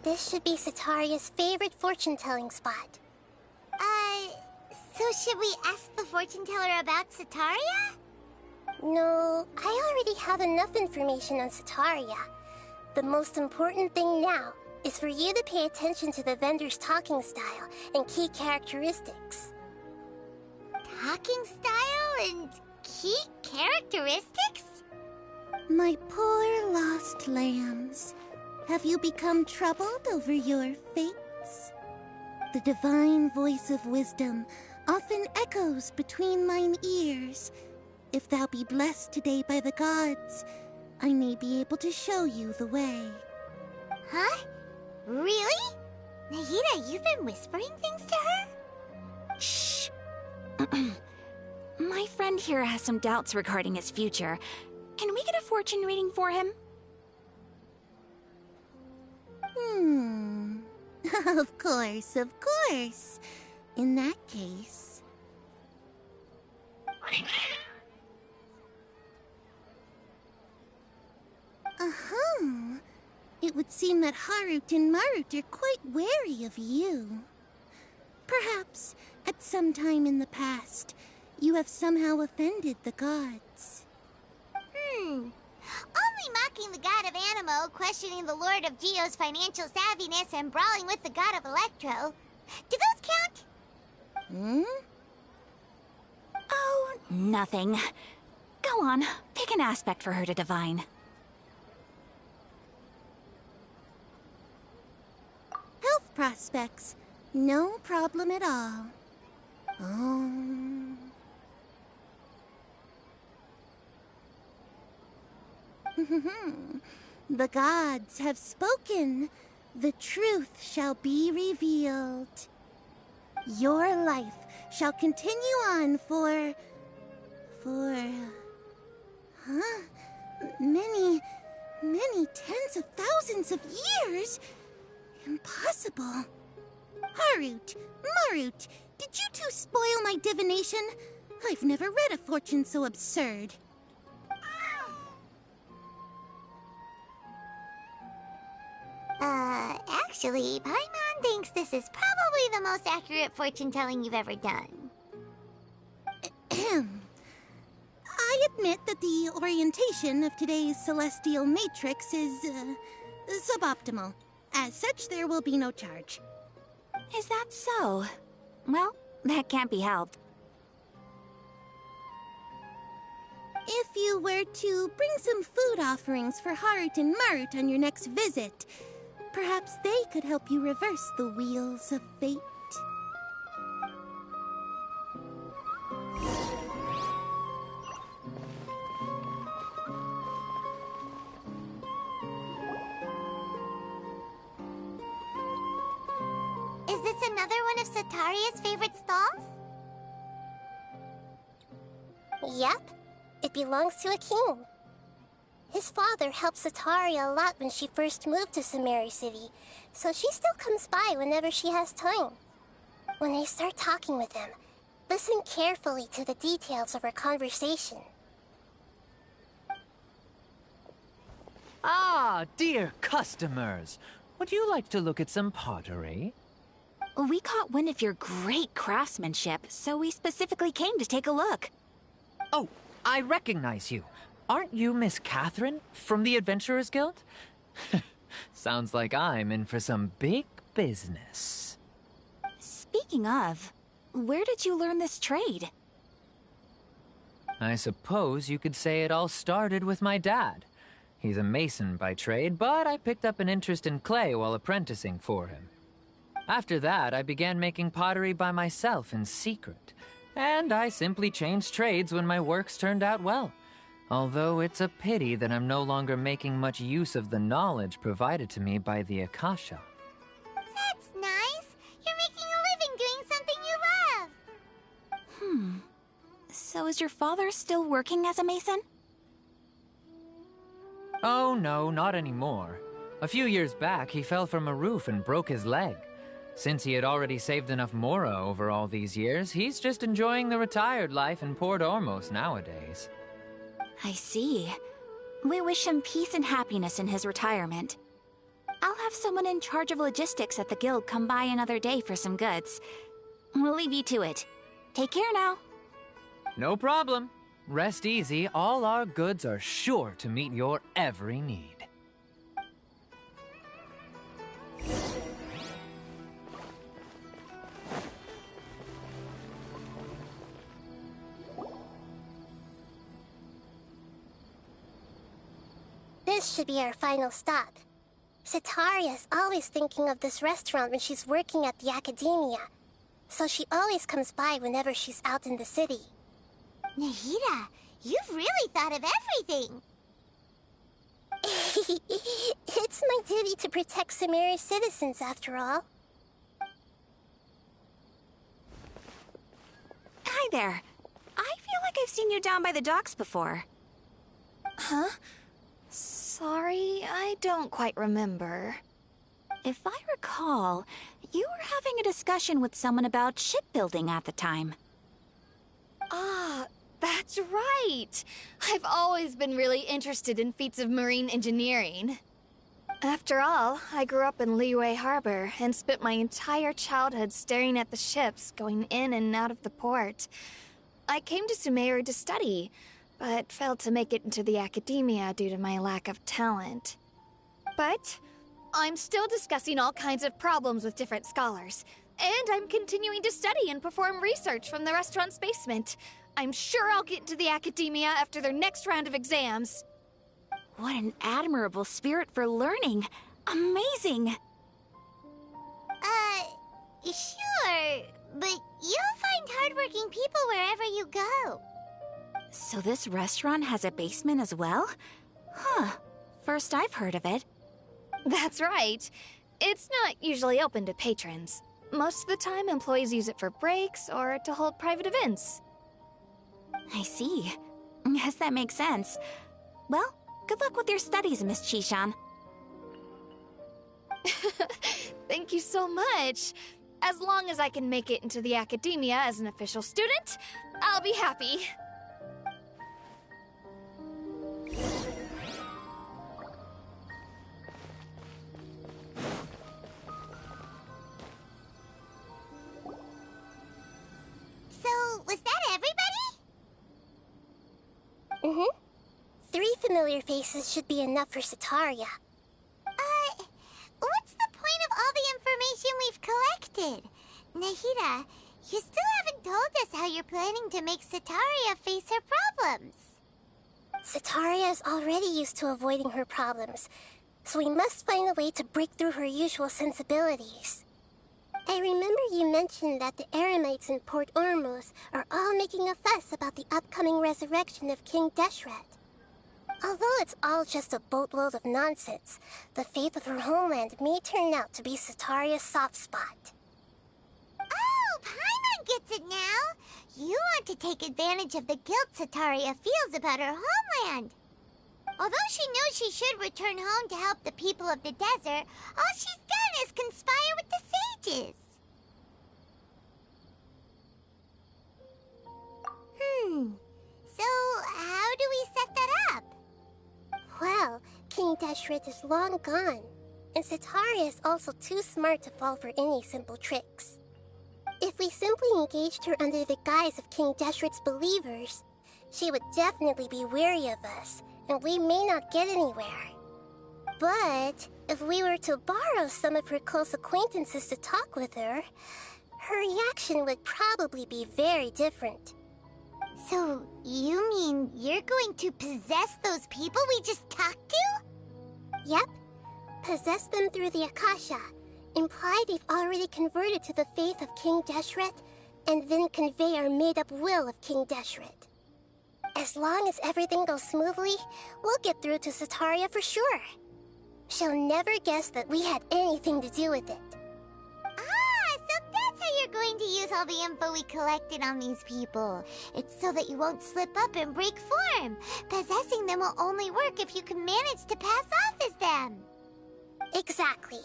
This should be Sataria's favorite fortune-telling spot. So should we ask the fortune teller about Sataria? No, I already have enough information on Sataria. The most important thing now is for you to pay attention to the vendor's talking style and key characteristics. Talking style and key characteristics? My poor lost lambs. Have you become troubled over your fates? The divine voice of wisdom often echoes between mine ears. If thou be blessed today by the gods, I may be able to show you the way. Huh? Really? Nahida, you've been whispering things to her? Shh. My friend here has some doubts regarding his future. Can we get a fortune reading for him? Of course, of course. In that case... It would seem that Harut and Marut are quite wary of you. Perhaps, at some time in the past, you have somehow offended the gods. Only mocking the god of Animo, questioning the Lord of Geo's financial savviness, and brawling with the god of Electro. Do those count? Oh, nothing. Go on, pick an aspect for her to divine. Health prospects. No problem at all. The gods have spoken. The truth shall be revealed. Your life shall continue on for... many tens of thousands of years? Impossible. Harut, Marut, did you two spoil my divination? I've never read a fortune so absurd. Actually, Paimon thinks this is probably the most accurate fortune-telling you've ever done. I admit that the orientation of today's celestial matrix is, suboptimal. As such, there will be no charge. Is that so? Well, that can't be helped. If you were to bring some food offerings for Harut and Marut on your next visit, perhaps they could help you reverse the wheels of fate. Is this another one of Sataria's favorite stalls? Yep, it belongs to a king. His father helped Sataria a lot when she first moved to Samari City, so she still comes by whenever she has time. When I start talking with him, listen carefully to the details of our conversation. Ah, dear customers! Would you like to look at some pottery? We caught wind of your great craftsmanship, so we specifically came to take a look. Oh, I recognize you. Aren't you Miss Catherine from the Adventurers Guild? Sounds like I'm in for some big business. Speaking of, where did you learn this trade? I suppose you could say it all started with my dad. He's a mason by trade, but I picked up an interest in clay while apprenticing for him. After that, I began making pottery by myself in secret, and I simply changed trades when my works turned out well. Although it's a pity that I'm no longer making much use of the knowledge provided to me by the Akasha. That's nice. You're making a living doing something you love. So is your father still working as a mason? Oh no, not anymore. A few years back, he fell from a roof and broke his leg. Since he had already saved enough Mora over all these years, he's just enjoying the retired life in Port Ormos nowadays. I see. We wish him peace and happiness in his retirement. I'll have someone in charge of logistics at the guild come by another day for some goods. We'll leave you to it. Take care now. No problem. Rest easy, all our goods are sure to meet your every need. This should be our final stop. Cetaria's always thinking of this restaurant when she's working at the academia, so she always comes by whenever she's out in the city. Nahida, you've really thought of everything. It's my duty to protect Samari's citizens, after all. Hi there. I feel like I've seen you down by the docks before. Huh? Sorry, I don't quite remember. If I recall, you were having a discussion with someone about shipbuilding at the time. Ah, that's right! I've always been really interested in feats of marine engineering. After all, I grew up in Liyue Harbor and spent my entire childhood staring at the ships going in and out of the port. I came to Sumeru to study, but failed to make it into the academia due to my lack of talent. But I'm still discussing all kinds of problems with different scholars, and I'm continuing to study and perform research from the restaurant's basement. I'm sure I'll get into the academia after their next round of exams. What an admirable spirit for learning. Amazing! Sure, but you'll find hardworking people wherever you go. So this restaurant has a basement as well? Huh. First I've heard of it. That's right. It's not usually open to patrons. Most of the time, employees use it for breaks or to hold private events. I see. Guess that makes sense. Well, good luck with your studies, Miss Chishan. Thank you so much. As long as I can make it into the academia as an official student, I'll be happy. So, was that everybody? Mm-hmm. 3 familiar faces should be enough for Cetaria. What's the point of all the information we've collected? Nahida, you still haven't told us how you're planning to make Cetaria face her problems. Cetaria is already used to avoiding her problems, so we must find a way to break through her usual sensibilities. I remember you mentioned that the Eremites in Port Ormuz are all making a fuss about the upcoming resurrection of King Deshret. Although it's all just a boatload of nonsense, the fate of her homeland may turn out to be Cetaria's soft spot. Oh, Paimon gets it now! You want to take advantage of the guilt Cetaria feels about her homeland. Although she knows she should return home to help the people of the desert, all she's done is conspire with the sages. So how do we set that up? Well, King Deshret is long gone, and Cetaria is also too smart to fall for any simple tricks. If we simply engaged her under the guise of King Deshret's believers, she would definitely be wary of us, and we may not get anywhere. But if we were to borrow some of her close acquaintances to talk with her, her reaction would probably be very different. So, you mean you're going to possess those people we just talked to? Yep. Possess them through the Akasha. Imply they've already converted to the faith of King Deshret, and then convey our made-up will of King Deshret. As long as everything goes smoothly, we'll get through to Cetaria for sure. She'll never guess that we had anything to do with it. So that's how you're going to use all the info we collected on these people. It's so that you won't slip up and break form. Possessing them will only work if you can manage to pass off as them. Exactly.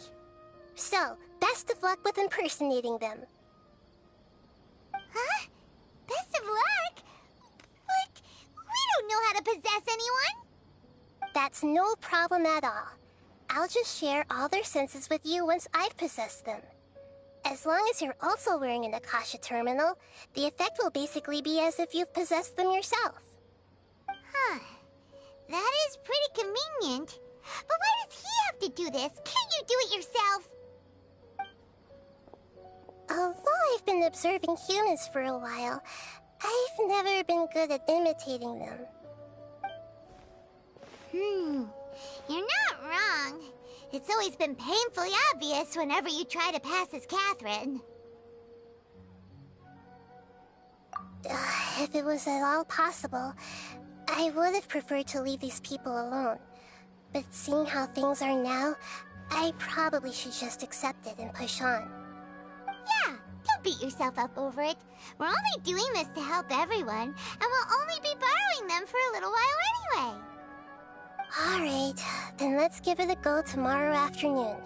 So, best of luck with impersonating them. Huh? Best of luck? But we don't know how to possess anyone. That's no problem at all. I'll just share all their senses with you once I've possessed them. As long as you're also wearing an Akasha terminal, the effect will basically be as if you've possessed them yourself. Huh. That is pretty convenient. But why does he have to do this? Can't you do it yourself? Although I've been observing humans for a while, I've never been good at imitating them. You're not wrong. It's always been painfully obvious whenever you try to pass as Catherine. If it was at all possible, I would have preferred to leave these people alone. But seeing how things are now, I probably should just accept it and push on. Yeah, don't beat yourself up over it. We're only doing this to help everyone, and we'll only be borrowing them for a little while anyway. Alright, then let's give it a go tomorrow afternoon.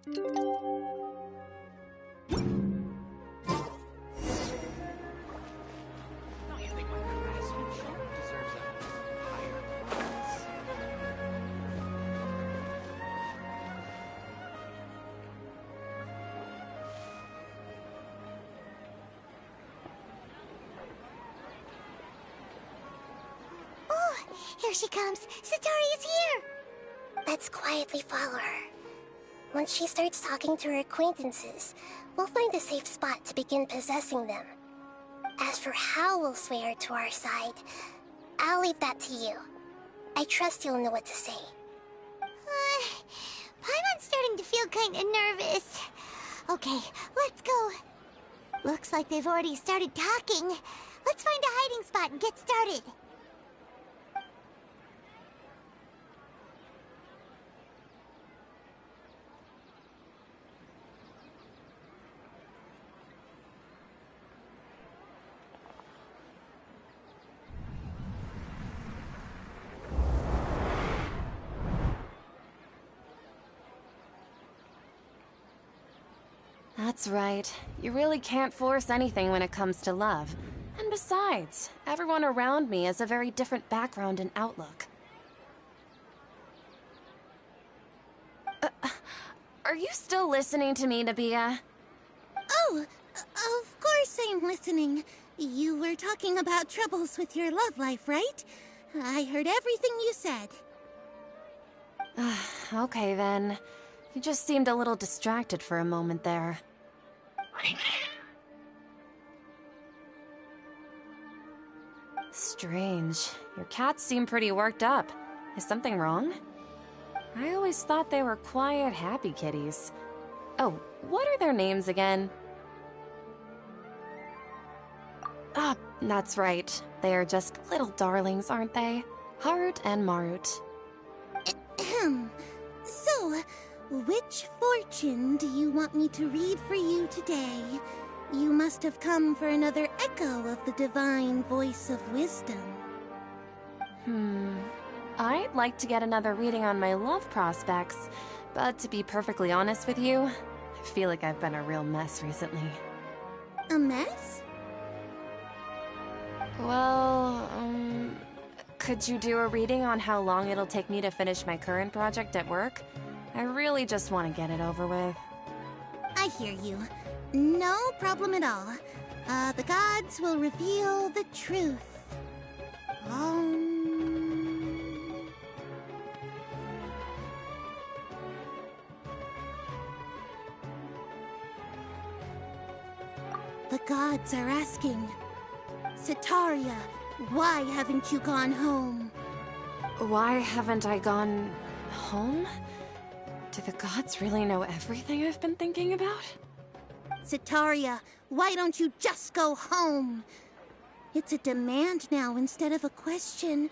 Don't you think my craftsmanship deserves a higher price? Oh, here she comes. Satori is here. Let's quietly follow her. Once she starts talking to her acquaintances, we'll find a safe spot to begin possessing them. As for how we'll sway her to our side, I'll leave that to you. I trust you'll know what to say. Paimon's starting to feel kinda nervous. Okay, let's go. Looks like they've already started talking. Let's find a hiding spot and get started. That's right. You really can't force anything when it comes to love. And besides, everyone around me has a very different background and outlook. Are you still listening to me, Nabia? Oh, of course I'm listening. You were talking about troubles with your love life, right? I heard everything you said. Okay then. You just seemed a little distracted for a moment there. Strange. Your cats seem pretty worked up. Is something wrong? I always thought they were quiet, happy kitties. Oh, what are their names again? Ah, that's right. They are just little darlings, aren't they? Harut and Marut. Ahem. So, which fortune do you want me to read for you today? You must have come for another echo of the divine voice of wisdom. I'd like to get another reading on my love prospects, but to be perfectly honest with you, I feel like I've been a real mess recently. A mess? Well, could you do a reading on how long it'll take me to finish my current project at work? I really just want to get it over with. I hear you. No problem at all. The gods will reveal the truth. The gods are asking, Setaria, why haven't you gone home? Why haven't I gone home? Do the gods really know everything I've been thinking about? Setaria, why don't you just go home? It's a demand now instead of a question.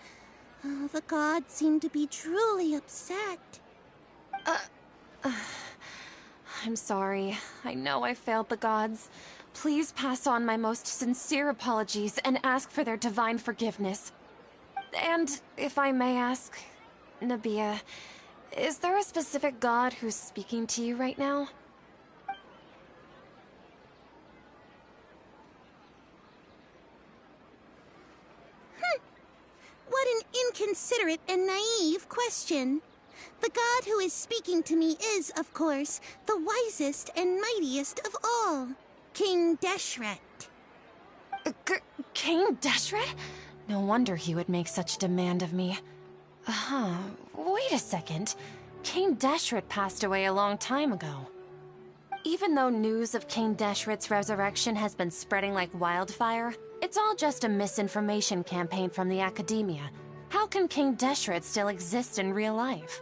The gods seem to be truly upset. I'm sorry. I know I failed the gods. Please pass on my most sincere apologies and ask for their divine forgiveness. And if I may ask, Nabia, is there a specific god who's speaking to you right now? What an inconsiderate and naive question. The god who is speaking to me is, of course, the wisest and mightiest of all, King Deshret. King Deshret? No wonder he would make such demand of me. Wait a second. King Deshret passed away a long time ago. Even though news of King Deshret's resurrection has been spreading like wildfire, it's all just a misinformation campaign from the academia. How can King Deshret still exist in real life?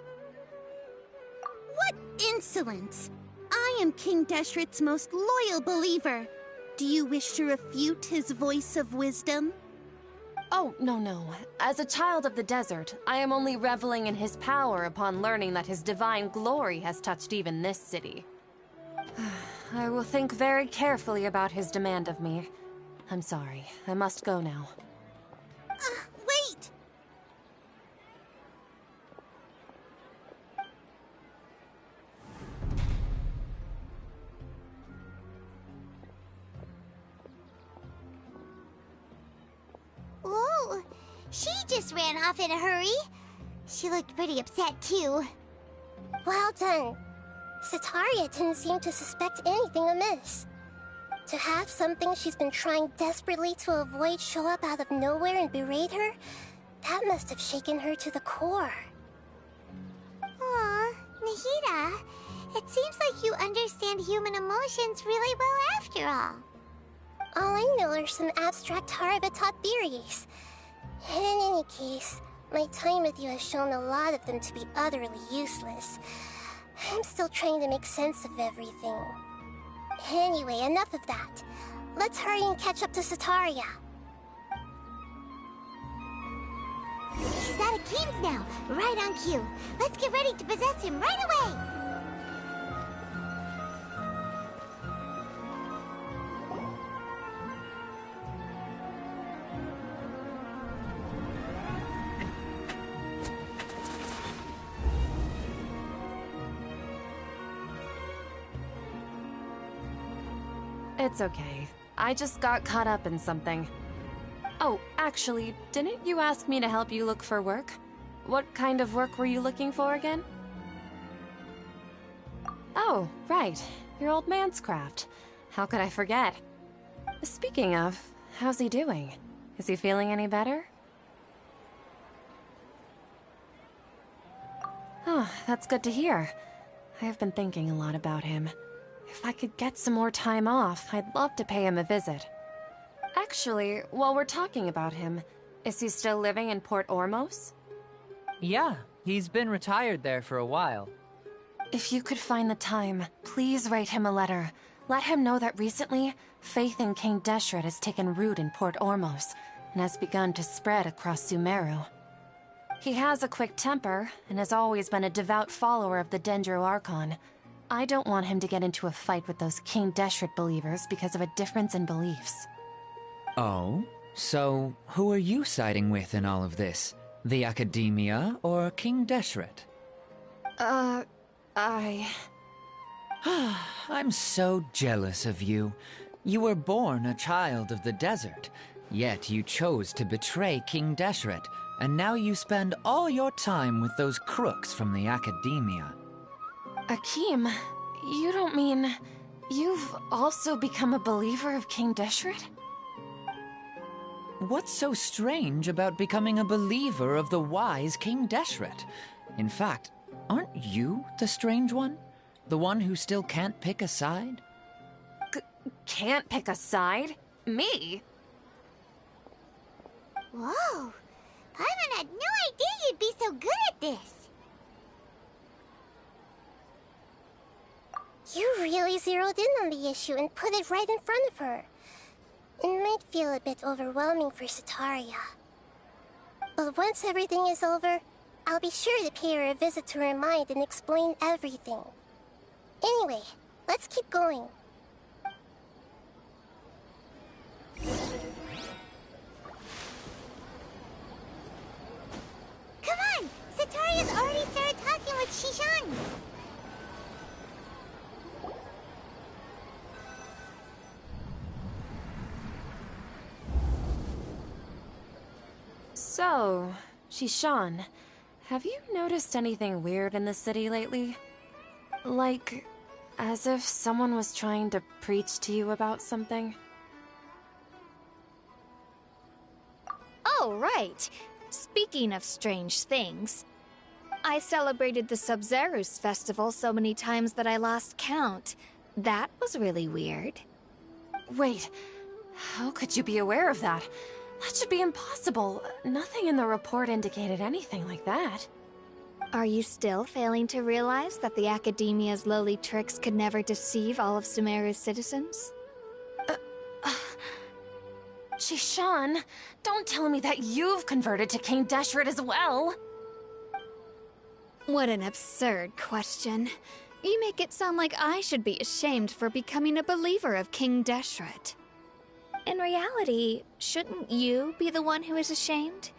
What insolence! I am King Deshret's most loyal believer. Do you wish to refute his voice of wisdom? Oh, no. As a child of the desert, I am only reveling in his power upon learning that his divine glory has touched even this city. I will think very carefully about his demand of me. I'm sorry. I must go now. Wait! Ooh, she just ran off in a hurry. She looked pretty upset, too. Well done. Setaria didn't seem to suspect anything amiss. To have something she's been trying desperately to avoid show up out of nowhere and berate her, that must have shaken her to the core. Aw, Nahida, it seems like you understand human emotions really well after all. All I know are some abstract Harabatot theories. In any case, my time with you has shown a lot of them to be utterly useless. I'm still trying to make sense of everything. Anyway, enough of that. Let's hurry and catch up to Setaria. He's out of games now, right on cue. Let's get ready to possess him right away! It's okay. I just got caught up in something. Oh, actually, didn't you ask me to help you look for work? What kind of work were you looking for again? Oh, right. Your old man's craft. How could I forget? Speaking of, How's he doing? Is he feeling any better? Oh, that's good to hear. I have been thinking a lot about him. If I could get some more time off, I'd love to pay him a visit. Actually, while we're talking about him, is he still living in Port Ormos? Yeah, he's been retired there for a while. If you could find the time, please write him a letter. Let him know that recently, faith in King Deshret has taken root in Port Ormos and has begun to spread across Sumeru. He has a quick temper and has always been a devout follower of the Dendro Archon. I don't want him to get into a fight with those King Deshret believers because of a difference in beliefs. Oh? So, who are you siding with in all of this? The Academia or King Deshret? I'm so jealous of you. You were born a child of the desert, yet you chose to betray King Deshret, and now you spend all your time with those crooks from the Academia. Akeem, you don't mean... you've also become a believer of King Deshret? What's so strange about becoming a believer of the wise King Deshret? In fact, aren't you the strange one? The one who still can't pick a side? Can't pick a side? Me? Whoa! Paimon had no idea you'd be so good at this. You really zeroed in on the issue and put it right in front of her. It might feel a bit overwhelming for Setaria. But once everything is over, I'll be sure to pay her a visit to her mind and explain everything. Anyway, let's keep going. Come on! Setaria's already started talking with Shishan. So, Shishan, have you noticed anything weird in the city lately? Like, as if someone was trying to preach to you about something? Oh, right. Speaking of strange things, I celebrated the Sub-Zerus festival so many times that I lost count. That was really weird. Wait, how could you be aware of that? That should be impossible. Nothing in the report indicated anything like that. Are you still failing to realize that the Academia's lowly tricks could never deceive all of Sumeru's citizens? Shishan, don't tell me that you've converted to King Deshret as well! What an absurd question. You make it sound like I should be ashamed for becoming a believer of King Deshret. In reality, shouldn't you be the one who is ashamed?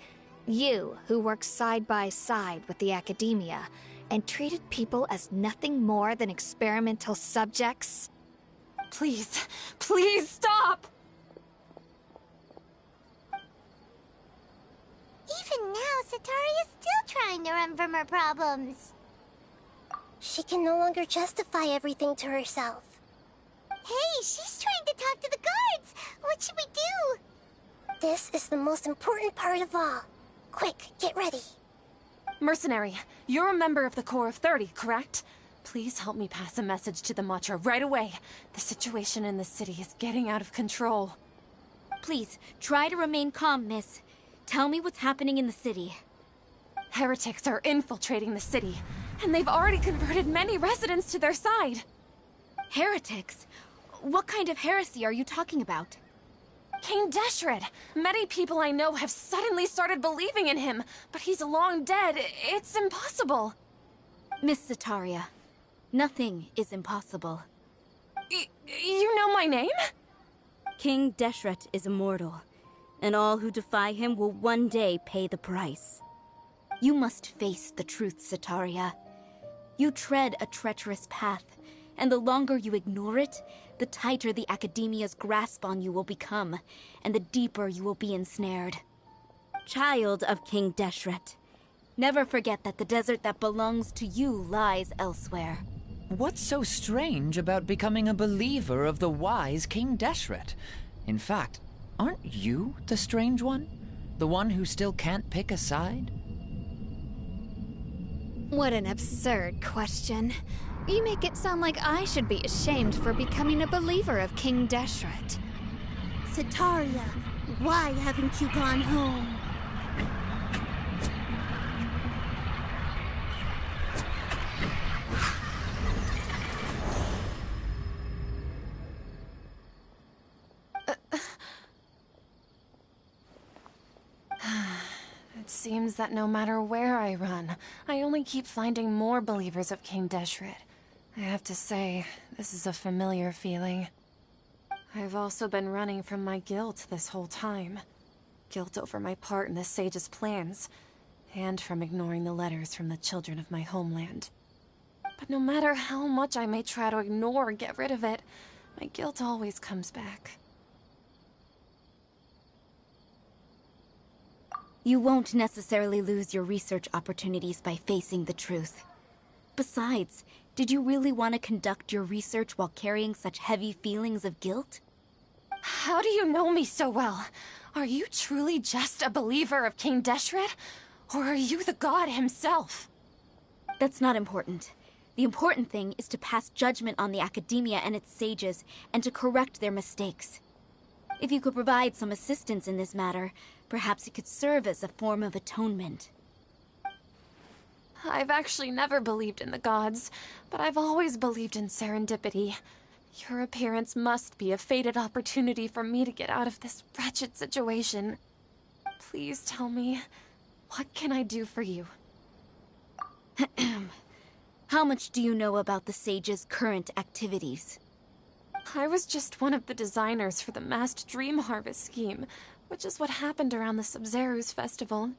You, who works side by side with the Academia, and treated people as nothing more than experimental subjects? Please, please stop! Even now, Setaria's still trying to run from her problems. She can no longer justify everything to herself. Hey, she's trying to talk to the guards! What should we do? This is the most important part of all. Quick, get ready. Mercenary, you're a member of the Corps of 30, correct? Please help me pass a message to the Matcha right away. The situation in the city is getting out of control. Please, try to remain calm, miss. Tell me what's happening in the city. Heretics are infiltrating the city, and they've already converted many residents to their side. Heretics? What kind of heresy are you talking about? King Deshret! Many people I know have suddenly started believing in him, but he's long dead. It's impossible. Miss Setaria, nothing is impossible. You know my name? King Deshret is immortal, and all who defy him will one day pay the price. You must face the truth, Setaria. You tread a treacherous path, and the longer you ignore it, the tighter the Academia's grasp on you will become, and the deeper you will be ensnared. Child of King Deshret, never forget that the desert that belongs to you lies elsewhere. What's so strange about becoming a believer of the wise King Deshret? In fact, aren't you the strange one? The one who still can't pick a side? What an absurd question. You make it sound like I should be ashamed for becoming a believer of King Deshret. Sataria, why haven't you gone home? It seems that no matter where I run, I only keep finding more believers of King Deshret. I have to say, this is a familiar feeling. I've also been running from my guilt this whole time. Guilt over my part in the Sage's plans, and from ignoring the letters from the children of my homeland. But no matter how much I may try to ignore or get rid of it, my guilt always comes back. You won't necessarily lose your research opportunities by facing the truth. Besides, did you really want to conduct your research while carrying such heavy feelings of guilt? How do you know me so well? Are you truly just a believer of King Deshret? Or are you the god himself? That's not important. The important thing is to pass judgment on the academia and its sages, and to correct their mistakes. If you could provide some assistance in this matter, perhaps it could serve as a form of atonement. I've actually never believed in the gods, but I've always believed in serendipity. Your appearance must be a fated opportunity for me to get out of this wretched situation. Please tell me, what can I do for you? How much do you know about the sage's current activities? I was just one of the designers for the masked dream harvest scheme, which is what happened around the Sub-Zeru's festival.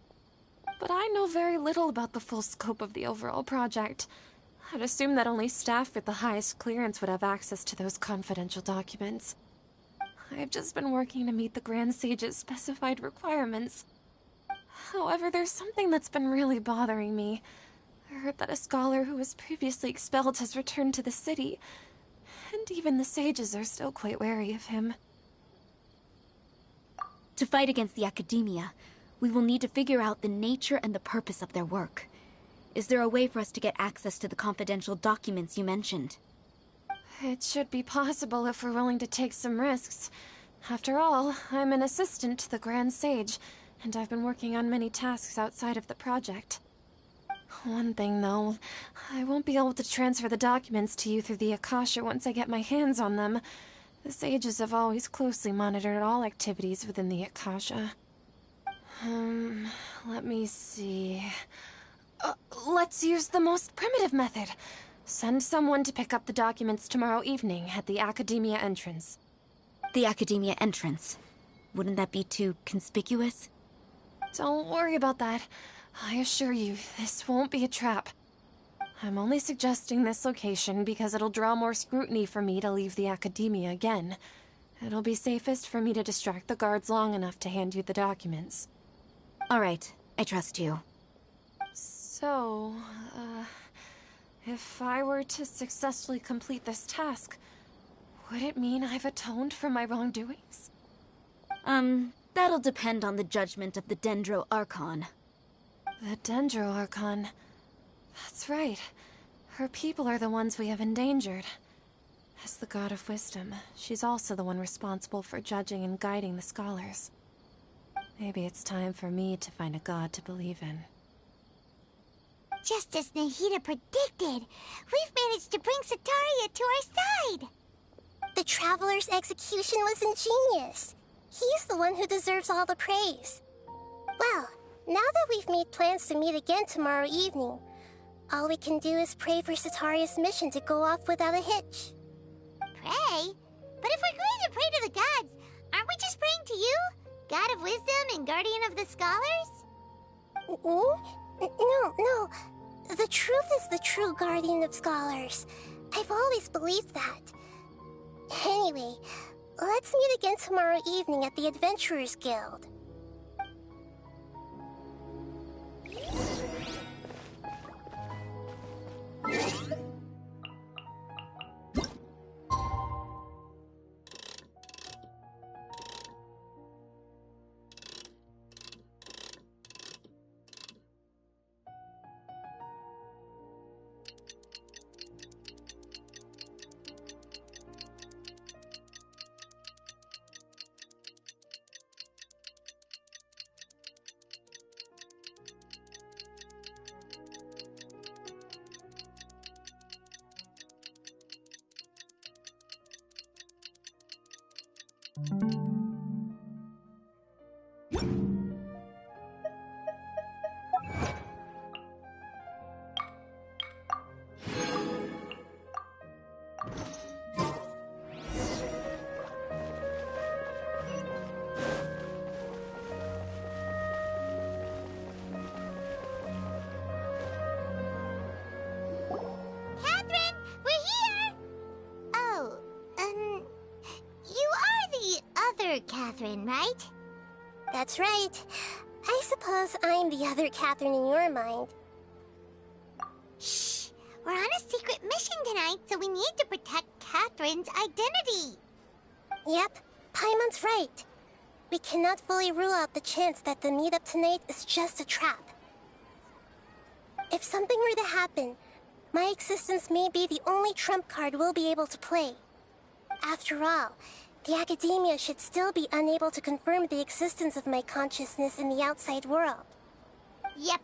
But I know very little about the full scope of the overall project. I'd assume that only staff with the highest clearance would have access to those confidential documents. I've just been working to meet the Grand Sage's specified requirements. However, there's something that's been really bothering me. I heard that a scholar who was previously expelled has returned to the city, and even the sages are still quite wary of him. To fight against the academia, we will need to figure out the nature and the purpose of their work. Is there a way for us to get access to the confidential documents you mentioned? It should be possible if we're willing to take some risks. After all, I'm an assistant to the Grand Sage, and I've been working on many tasks outside of the project. One thing, though, I won't be able to transfer the documents to you through the Akasha once I get my hands on them. The sages have always closely monitored all activities within the Akasha. Let me see... let's use the most primitive method. Send someone to pick up the documents tomorrow evening at the Academia entrance. The Academia entrance? Wouldn't that be too conspicuous? Don't worry about that. I assure you, this won't be a trap. I'm only suggesting this location because it'll draw more scrutiny for me to leave the Academia again. It'll be safest for me to distract the guards long enough to hand you the documents. All right, I trust you. So, if I were to successfully complete this task, would it mean I've atoned for my wrongdoings? That'll depend on the judgment of the Dendro Archon. The Dendro Archon. That's right. Her people are the ones we have endangered. As the God of Wisdom, she's also the one responsible for judging and guiding the scholars. Maybe it's time for me to find a god to believe in. Just as Nahida predicted, we've managed to bring Sataria to our side! The Traveler's execution was ingenious. He's the one who deserves all the praise. Well, now that we've made plans to meet again tomorrow evening, all we can do is pray for Sataria's mission to go off without a hitch. Pray? But if we're going to pray to the gods, aren't we just praying to you? God of Wisdom and Guardian of the Scholars? No. The truth is the true Guardian of Scholars. I've always believed that. Anyway, let's meet again tomorrow evening at the Adventurers Guild. Catherine, right? That's right. I suppose I'm the other Catherine in your mind. Shh! We're on a secret mission tonight, so we need to protect Catherine's identity. Yep, Paimon's right. We cannot fully rule out the chance that the meetup tonight is just a trap. If something were to happen, my existence may be the only trump card we'll be able to play. After all, the Academia should still be unable to confirm the existence of my consciousness in the outside world. Yep,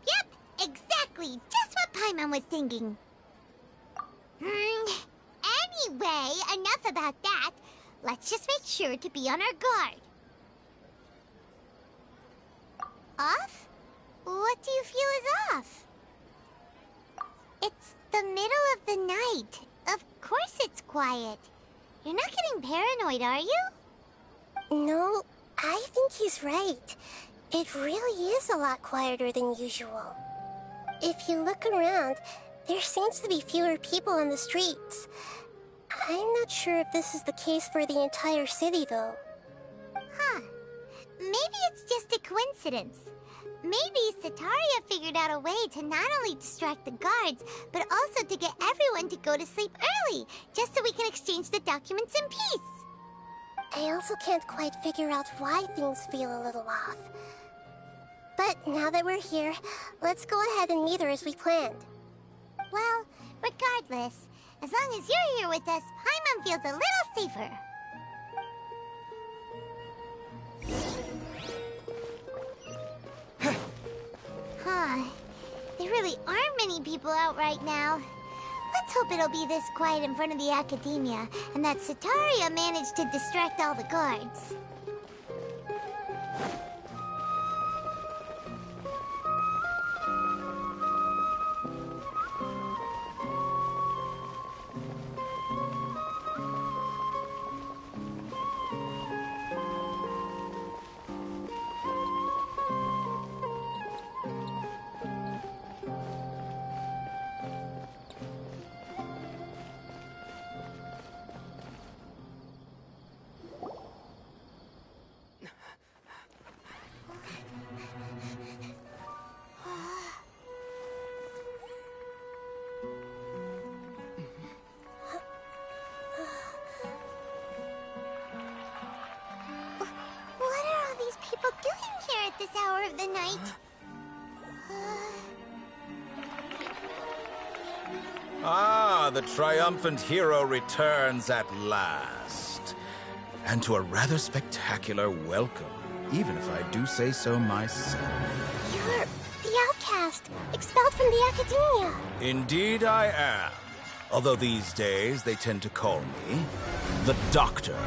exactly. Just what Paimon was thinking. Anyway, enough about that. Let's just make sure to be on our guard. Off? What do you feel is off? It's the middle of the night. Of course it's quiet. You're not getting paranoid, are you? No, I think he's right. It really is a lot quieter than usual. If you look around, there seems to be fewer people on the streets. I'm not sure if this is the case for the entire city, though. Huh. Maybe it's just a coincidence. Maybe Sataria figured out a way to not only distract the guards, but also to get everyone to go to sleep early, just so we can exchange the documents in peace. I also can't quite figure out why things feel a little off. But now that we're here, let's go ahead and meet her as we planned. Well, regardless, as long as you're here with us, Paimon feels a little safer. Huh. There really aren't many people out right now. Let's hope it'll be this quiet in front of the Academia, and that Sataria managed to distract all the guards. This hour of the night. Ah, the triumphant hero returns at last. And to a rather spectacular welcome, even if I do say so myself. You're the outcast, expelled from the Academia. Indeed I am. Although these days they tend to call me the Doctor.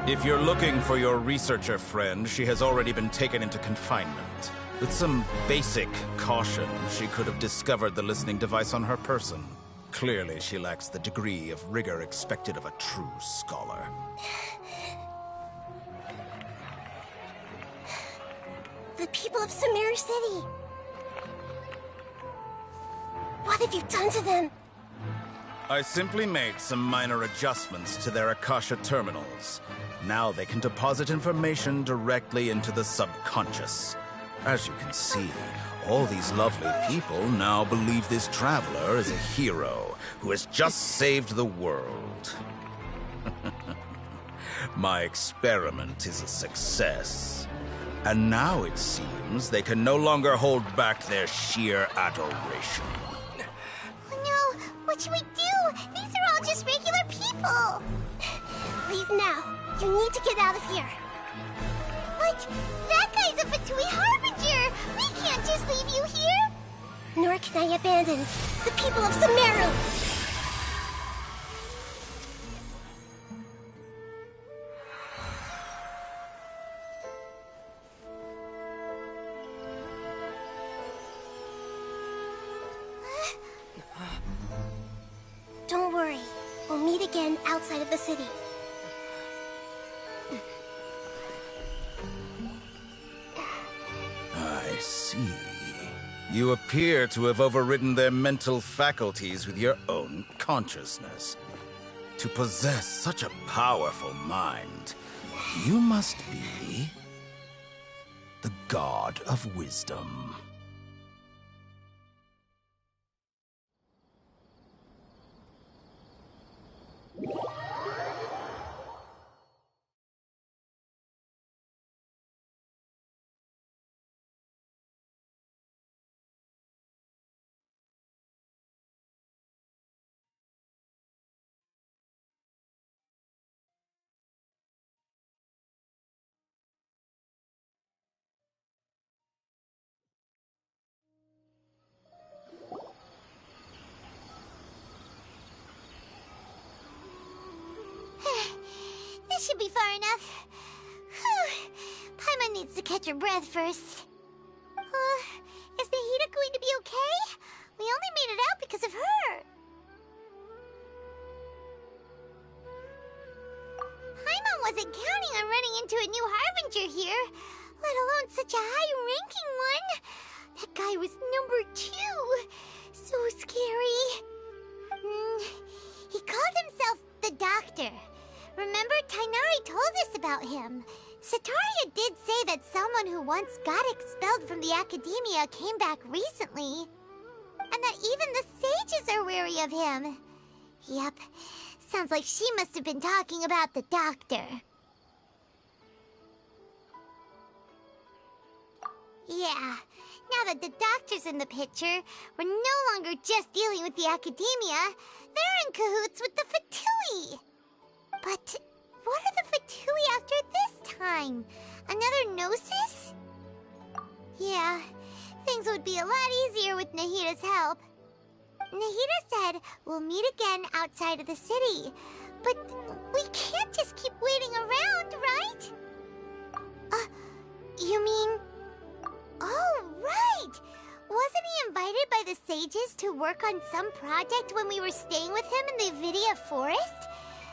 If you're looking for your researcher friend, she has already been taken into confinement. With some basic caution, she could have discovered the listening device on her person. Clearly, she lacks the degree of rigor expected of a true scholar. The people of Sumeru City. What have you done to them? I simply made some minor adjustments to their Akasha terminals. Now they can deposit information directly into the subconscious. As you can see, all these lovely people now believe this traveler is a hero who has just saved the world. My experiment is a success. And now it seems they can no longer hold back their sheer adoration. Oh no! What should we do? These are all just regular people! Leave now. You need to get out of here. But that guy's a Fatui Harbinger! We can't just leave you here! Nor can I abandon the people of Sumeru! Don't worry. We'll meet again outside of the city. I see. You appear to have overridden their mental faculties with your own consciousness. To possess such a powerful mind, you must be the God of Wisdom. This should be far enough. Whew. Paimon needs to catch her breath first. Is Nahida going to be okay? We only made it out because of her. Paimon wasn't counting on running into a new Harbinger here, let alone such a high-ranking one. That guy was number 2. So scary. He called himself the Doctor. Remember, Tainari told us about him. Sataria did say that someone who once got expelled from the Academia came back recently. And that even the sages are wary of him. Yep, sounds like she must have been talking about the Doctor. Yeah, now that the Doctor's in the picture, we're no longer just dealing with the Academia. They're in cahoots with the Fatui. But what are the Fatui after this time? Another Gnosis? Yeah, things would be a lot easier with Nahida's help. Nahida said we'll meet again outside of the city. But we can't just keep waiting around, right? You mean... Oh, right! Wasn't he invited by the sages to work on some project when we were staying with him in the Avidia Forest?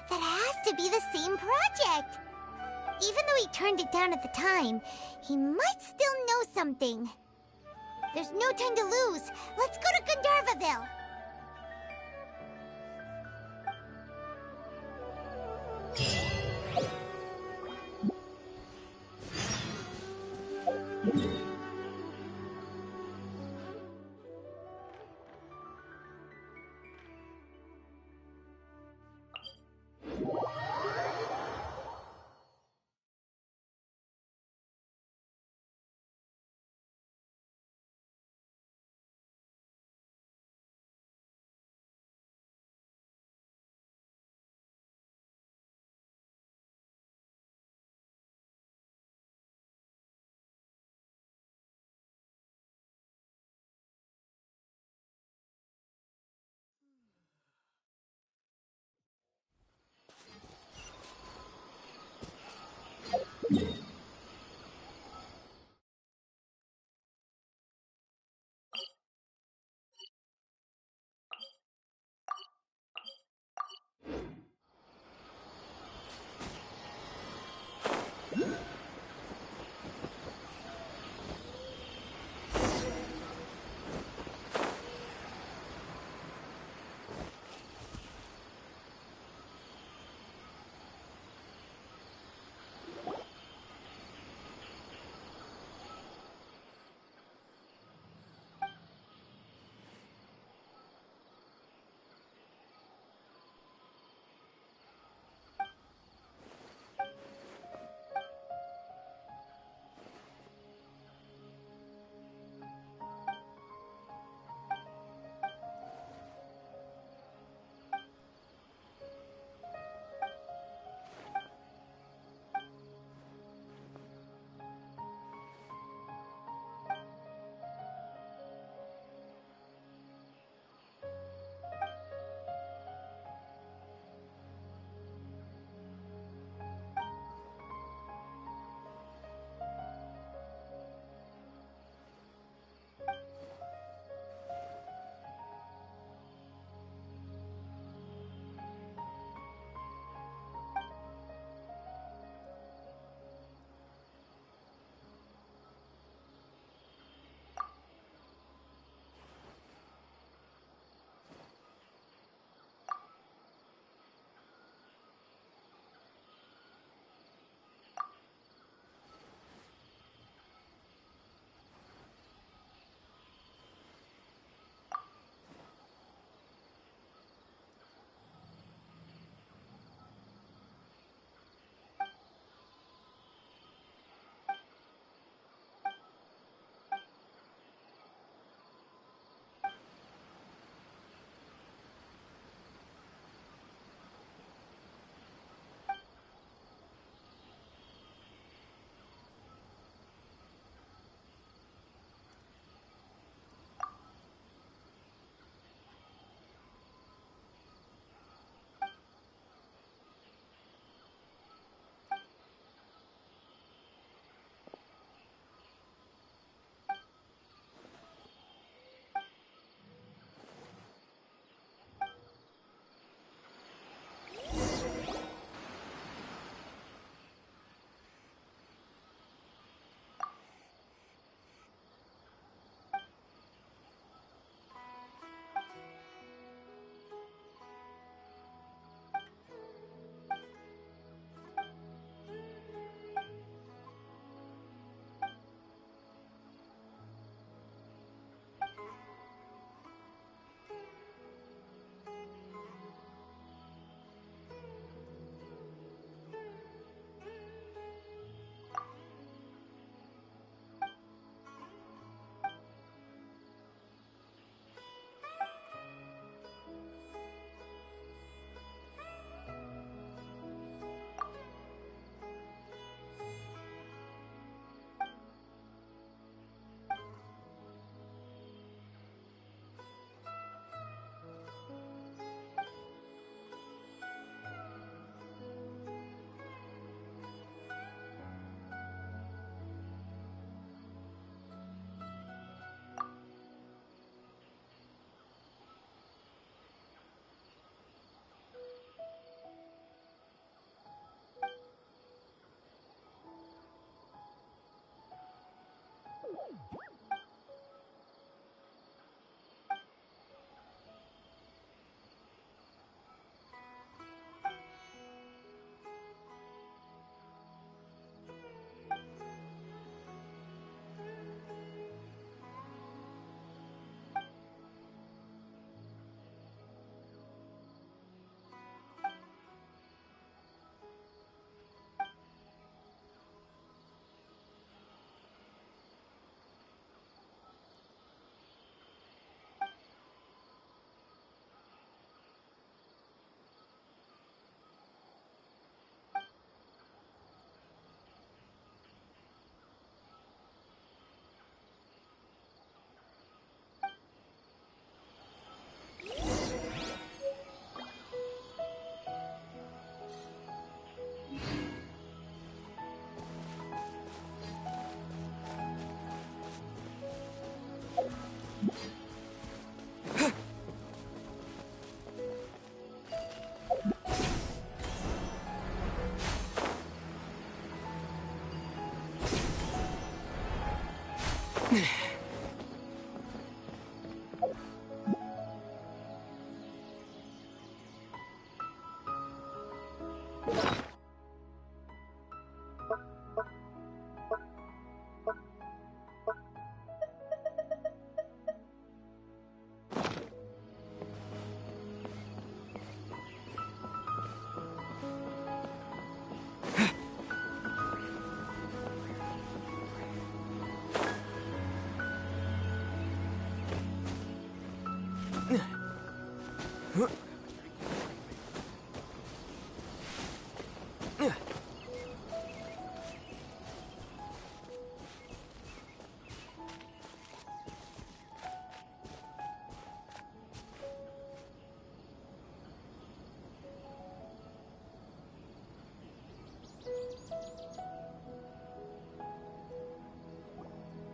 That has to be the same project. Even though he turned it down at the time, he might still know something. There's no time to lose. Let's go to Gandharvaville.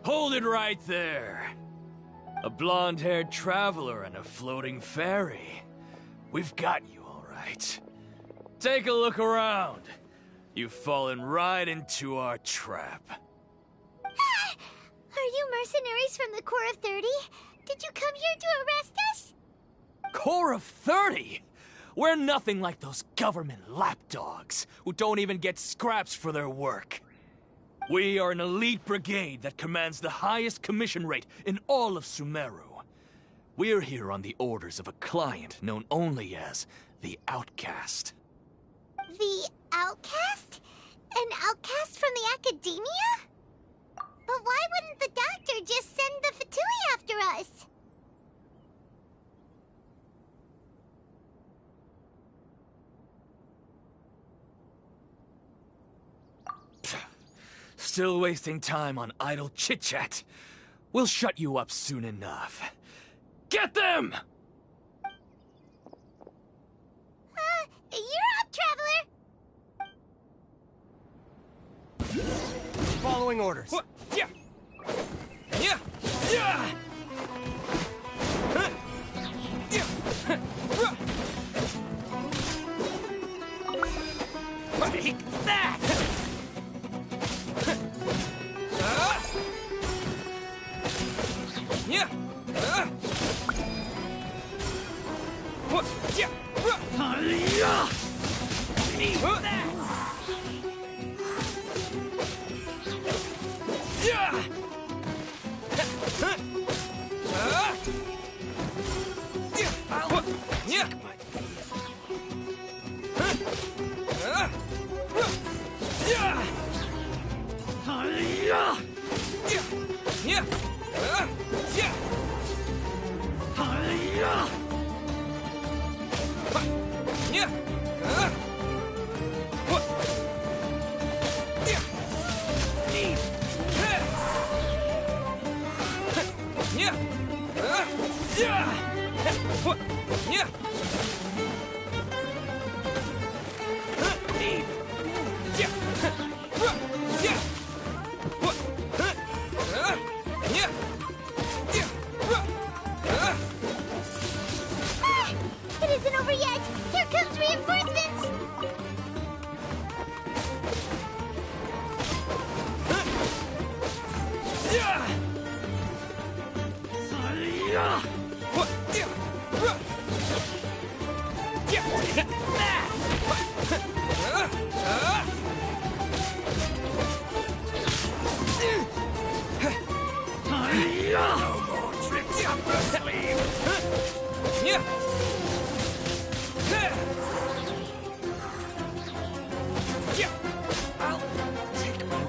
Hold it right there. A blonde-haired traveler and a floating fairy. We've got you, all right. Take a look around. You've fallen right into our trap. Are you mercenaries from the Corps of 30? Did you come here to arrest us? Corps of 30? We're nothing like those government lapdogs who don't even get scraps for their work. We are an elite brigade that commands the highest commission rate in all of Sumeru. We're here on the orders of a client known only as the Outcast. The Outcast? An outcast from the academia? But why wouldn't the doctor just send the Fatui after us? Still wasting time on idle chit-chat. We'll shut you up soon enough. Get them! You're up, traveler! Following orders. What? Yeah! Yeah! Yeah! Take that! Yeah! What? Yeah! Need that! Yeah! Yeah! It isn't over yet! Here comes reinforcements! No more tricks up the sleeve! I'll take my...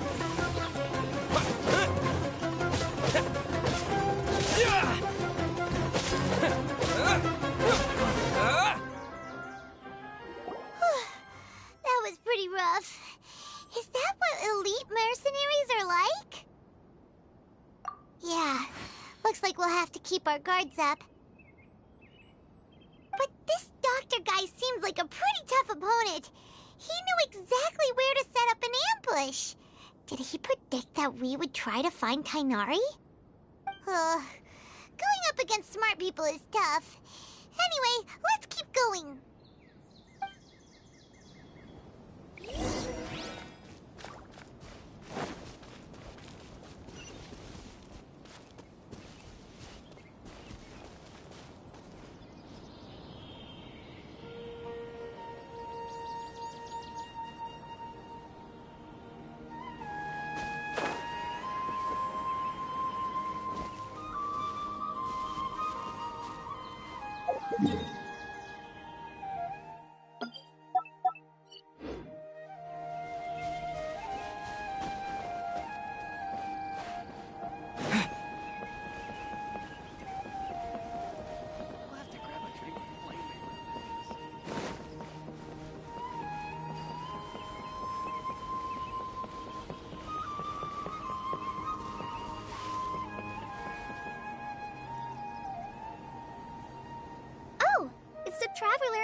That was pretty rough. Is that what elite mercenaries are like? Yeah, looks like we'll have to keep our guards up. But this doctor guy seems like a pretty tough opponent. He knew exactly where to set up an ambush. Did he predict that we would try to find Kainari? Going up against smart people is tough. Anyway, let's keep going.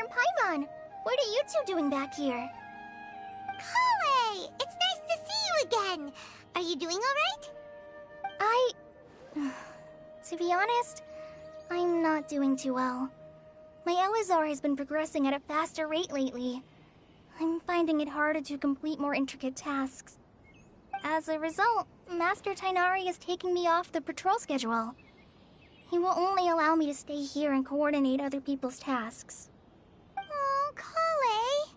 and Paimon! What are you two doing back here? Kale! It's nice to see you again! Are you doing alright? To be honest, I'm not doing too well. My Elazar has been progressing at a faster rate lately. I'm finding it harder to complete more intricate tasks. As a result, Master Tighnari is taking me off the patrol schedule. He will only allow me to stay here and coordinate other people's tasks. Oh, Kale!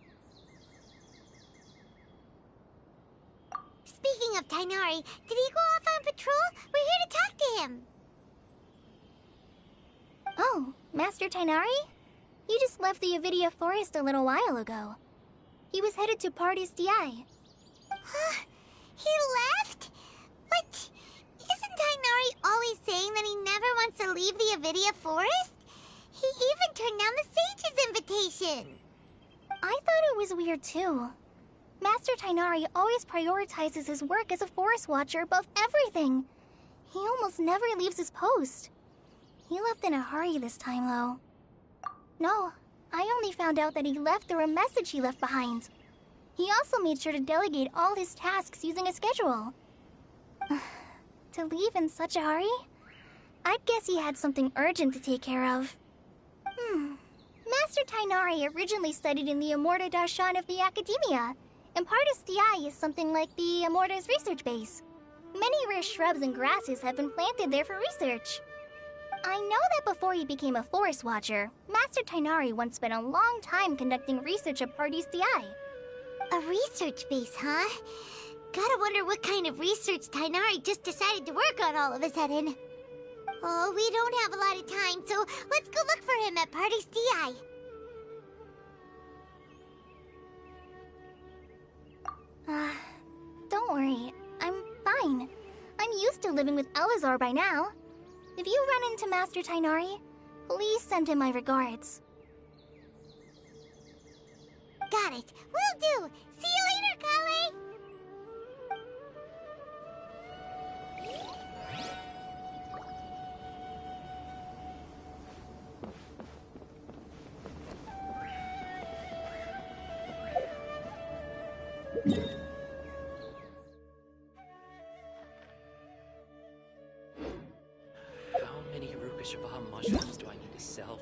Speaking of Tighnari, did he go off on patrol? We're here to talk to him. Oh, Master Tighnari? He just left the Avidia Forest a little while ago. He was headed to Party's DI. Huh? He left? But isn't Tighnari always saying that he never wants to leave the Avidia Forest? He even turned down the Sage's invitation. I thought it was weird too. Master Tighnari always prioritizes his work as a forest watcher above everything. He almost never leaves his post. He left in a hurry this time, though. No, I only found out that he left through a message he left behind. He also made sure to delegate all his tasks using a schedule. To leave in such a hurry? I'd guess he had something urgent to take care of. Master Tighnari originally studied in the Amorta Darshan of the Academia, and Partis DI is something like the Amorta's research base. Many rare shrubs and grasses have been planted there for research. I know that before he became a forest watcher, Master Tighnari once spent a long time conducting research at Party's DI. A research base, huh? Gotta wonder what kind of research Tighnari just decided to work on all of a sudden. Oh, we don't have a lot of time, so let's go look for him at Party's DI. Don't worry. I'm fine. I'm used to living with Elazar by now. If you run into Master Tighnari, please send him my regards. Got it. Will do. See you later, Kale. How many Rukashava mushrooms do I need to sell?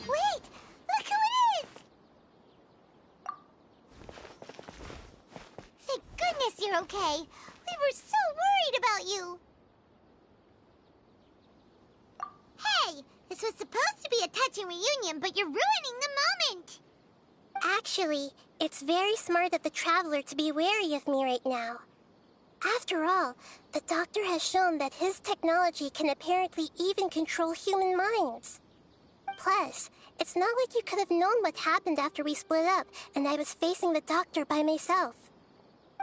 Wait! Look who it is! Thank goodness you're okay. We were so worried about you. Hey! This was supposed to be a touching reunion, but you're ruining the moment! Actually, it's very smart of the Traveler to be wary of me right now. After all, the Doctor has shown that his technology can apparently even control human minds. Plus, it's not like you could have known what happened after we split up and I was facing the Doctor by myself.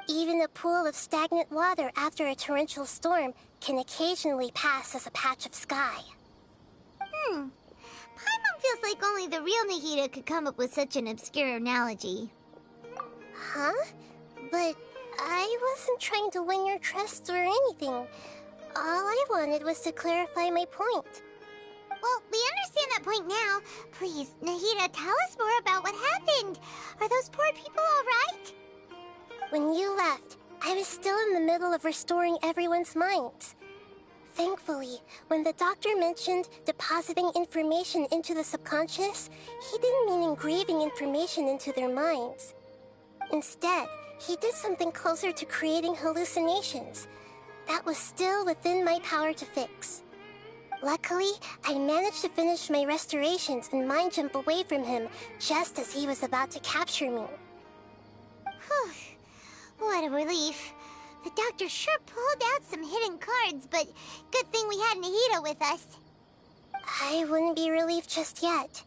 Even a pool of stagnant water after a torrential storm can occasionally pass as a patch of sky. Paimon feels like only the real Nahida could come up with such an obscure analogy. Huh? But I wasn't trying to win your trust or anything. All I wanted was to clarify my point. Well, we understand that point now. Please, Nahida, tell us more about what happened. Are those poor people all right? When you left, I was still in the middle of restoring everyone's minds. Thankfully, when the Doctor mentioned depositing information into the subconscious, he didn't mean engraving information into their minds. Instead, he did something closer to creating hallucinations. That was still within my power to fix. Luckily, I managed to finish my restorations and mind jump away from him just as he was about to capture me. Whew. What a relief. The Doctor sure pulled out some hidden cards, but good thing we had Nahida with us. I wouldn't be relieved just yet.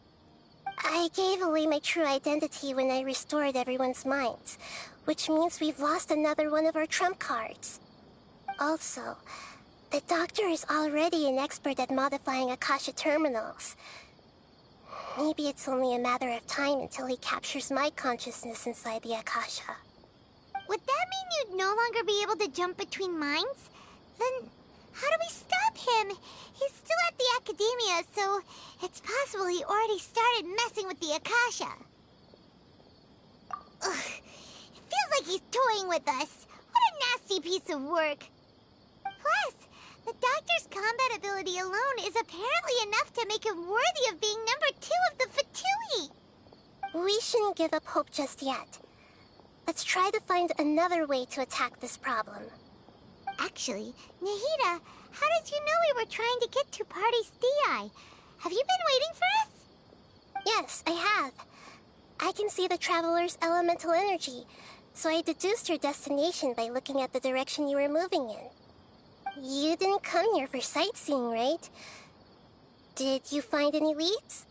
I gave away my true identity when I restored everyone's minds, which means we've lost another one of our trump cards. Also, the Doctor is already an expert at modifying Akasha terminals. Maybe it's only a matter of time until he captures my consciousness inside the Akasha. Would that mean you'd no longer be able to jump between minds? Then how do we stop him? He's still at the Academia, so it's possible he already started messing with the Akasha. Ugh, it feels like he's toying with us. What a nasty piece of work. Plus, the Doctor's combat ability alone is apparently enough to make him worthy of being number 2 of the Fatui. We shouldn't give up hope just yet. Let's try to find another way to attack this problem. Actually, Nahida, how did you know we were trying to get to Party's Di? Have you been waiting for us? Yes, I have. I can see the Traveler's elemental energy, so I deduced your destination by looking at the direction you were moving in. You didn't come here for sightseeing, right? Did you find any leads?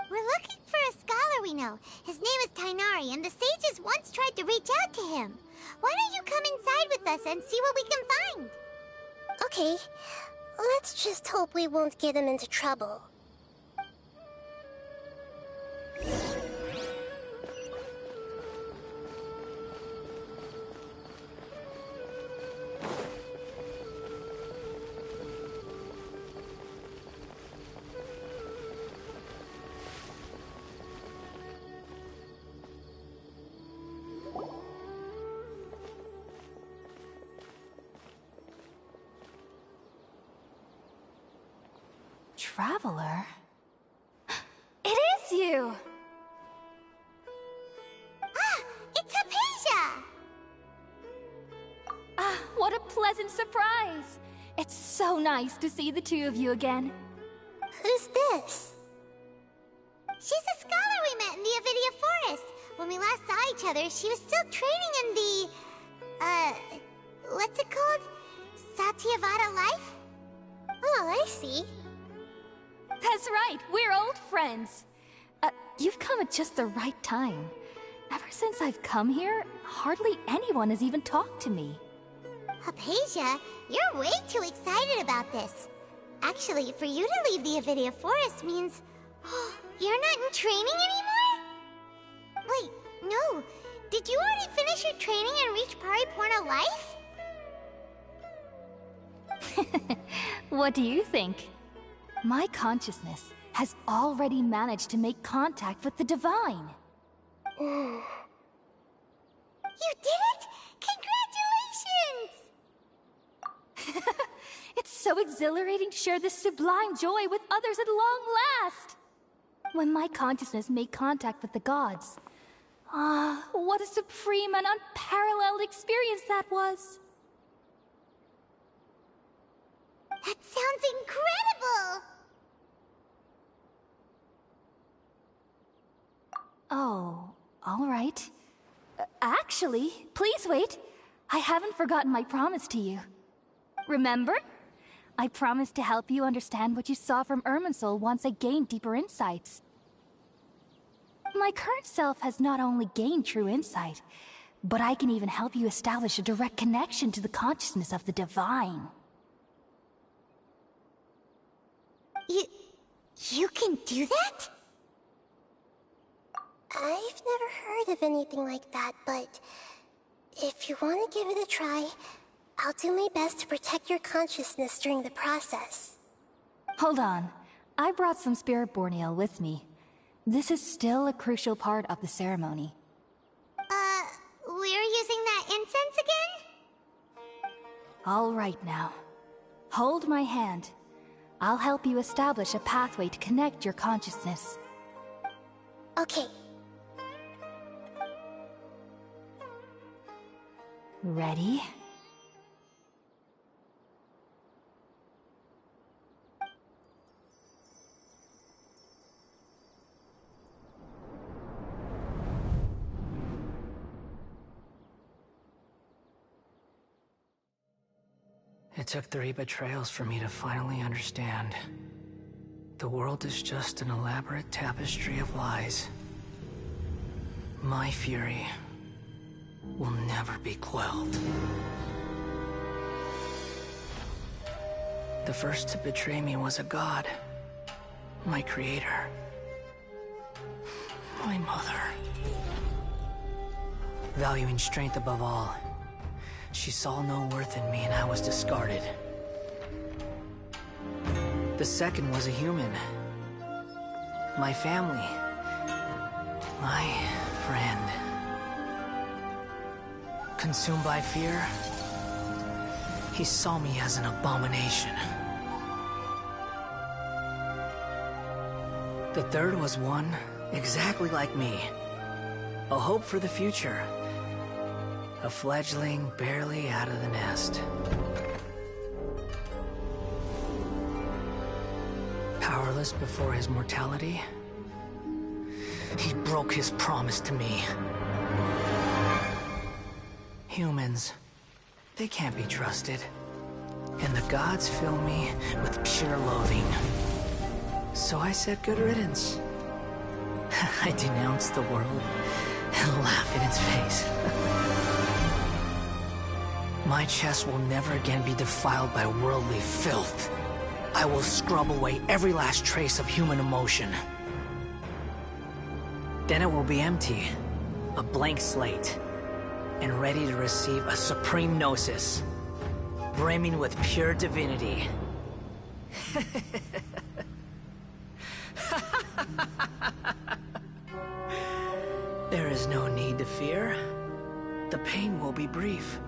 We're looking for a scholar we know. His name is Tainari, and the sages once tried to reach out to him. Why don't you come inside with us and see what we can find? Okay, let's just hope we won't get him into trouble. Traveler? It is you! Ah, it's Hypatia! Ah, what a pleasant surprise! It's so nice to see the two of you again. Who's this? She's a scholar we met in the Avidia Forest. When we last saw each other, she was still training in the... what's it called? Satyavada life? Oh, I see. That's right, we're old friends. You've come at just the right time. Ever since I've come here, hardly anyone has even talked to me. Hypatia, you're way too excited about this. Actually, for you to leave the Avidia Forest means... you're not in training anymore? Wait, no. Did you already finish your training and reach Pariporno life? What do you think? My consciousness has already managed to make contact with the divine. You did it! Congratulations! It's so exhilarating to share this sublime joy with others at long last! When my consciousness made contact with the gods. What a supreme and unparalleled experience that was! That sounds incredible! Oh, all right. Actually, please wait. I haven't forgotten my promise to you. Remember? I promised to help you understand what you saw from Irminsul once I gained deeper insights. My current self has not only gained true insight, but I can even help you establish a direct connection to the consciousness of the divine. You can do that? I've never heard of anything like that, but if you want to give it a try, I'll do my best to protect your consciousness during the process. Hold on. I brought some spirit borneal with me. This is still a crucial part of the ceremony. We're using that incense again? All right now. Hold my hand. I'll help you establish a pathway to connect your consciousness. Okay. Ready? It took 3 betrayals for me to finally understand. The world is just an elaborate tapestry of lies. My fury will never be quelled. The first to betray me was a god. My creator. My mother. Valuing strength above all, she saw no worth in me and I was discarded. The second was a human. My family. My friend. Consumed by fear, he saw me as an abomination. The third was one exactly like me. A hope for the future. A fledgling barely out of the nest. Powerless before his mortality, he broke his promise to me. Humans, they can't be trusted. And the gods fill me with pure loathing. So I said good riddance. I denounced the world and laughed in its face. My chest will never again be defiled by worldly filth. I will scrub away every last trace of human emotion. Then it will be empty, a blank slate, and ready to receive a supreme gnosis, brimming with pure divinity. There is no need to fear. The pain will be brief.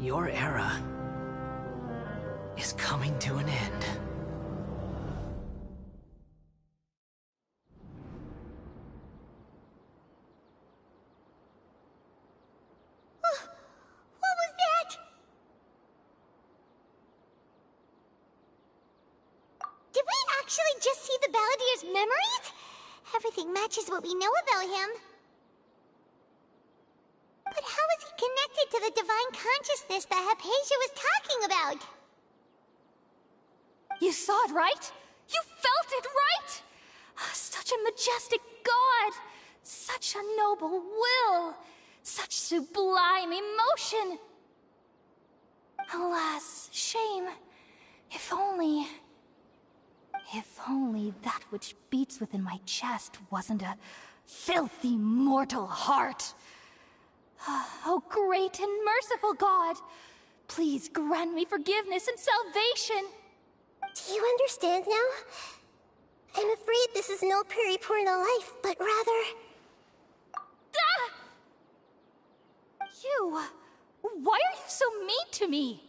Your era is coming to an end. What was that? Did we actually just see the Balladier's memories? Everything matches what we know about him. But how is he connected to the divine consciousness that Hypatia was talking about? You saw it, right? You felt it, right? Such a majestic god! Such a noble will! Such sublime emotion! Alas, shame. If only that which beats within my chest wasn't a filthy mortal heart. Oh, great and merciful God! Please grant me forgiveness and salvation! Do you understand now? I'm afraid this is no Puripurna life, but rather... Ah! You... Why are you so mean to me?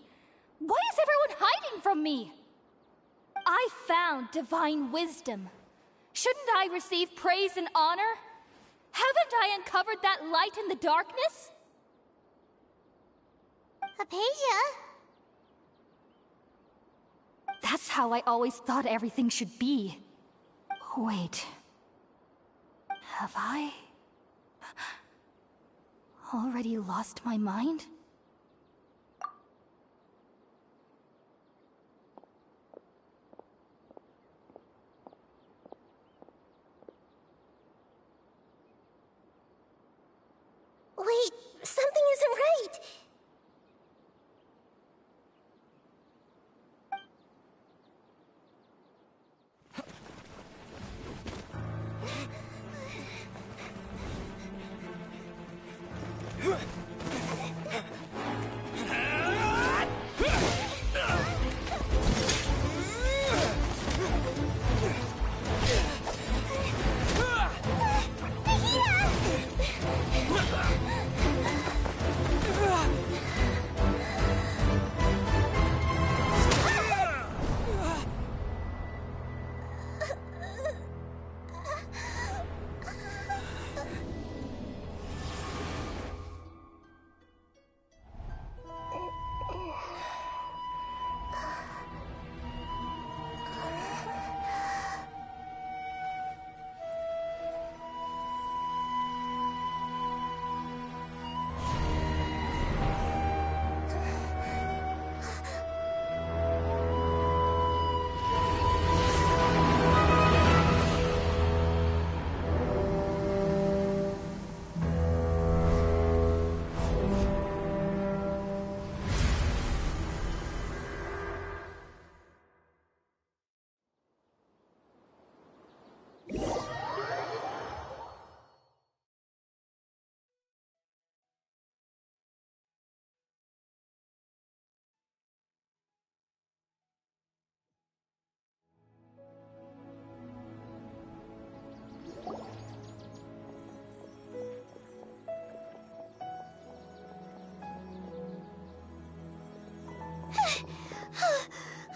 Why is everyone hiding from me? I found divine wisdom. Shouldn't I receive praise and honor? Haven't I uncovered that light in the darkness? Hypatia? That's how I always thought everything should be. Wait. Have I... already lost my mind? Wait, something isn't right!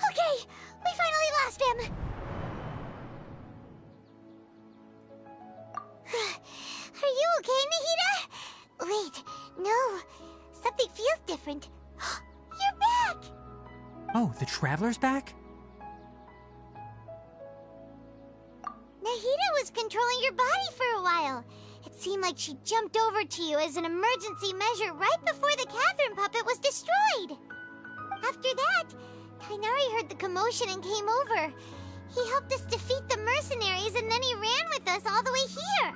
Okay, we finally lost him! Are you okay, Nahida? Wait, no. Something feels different. You're back! Oh, the Traveler's back? Nahida was controlling your body for a while. It seemed like she jumped over to you as an emergency measure right before the Catherine puppet was destroyed. After that, Tainari heard the commotion and came over. He helped us defeat the mercenaries and then he ran with us all the way here.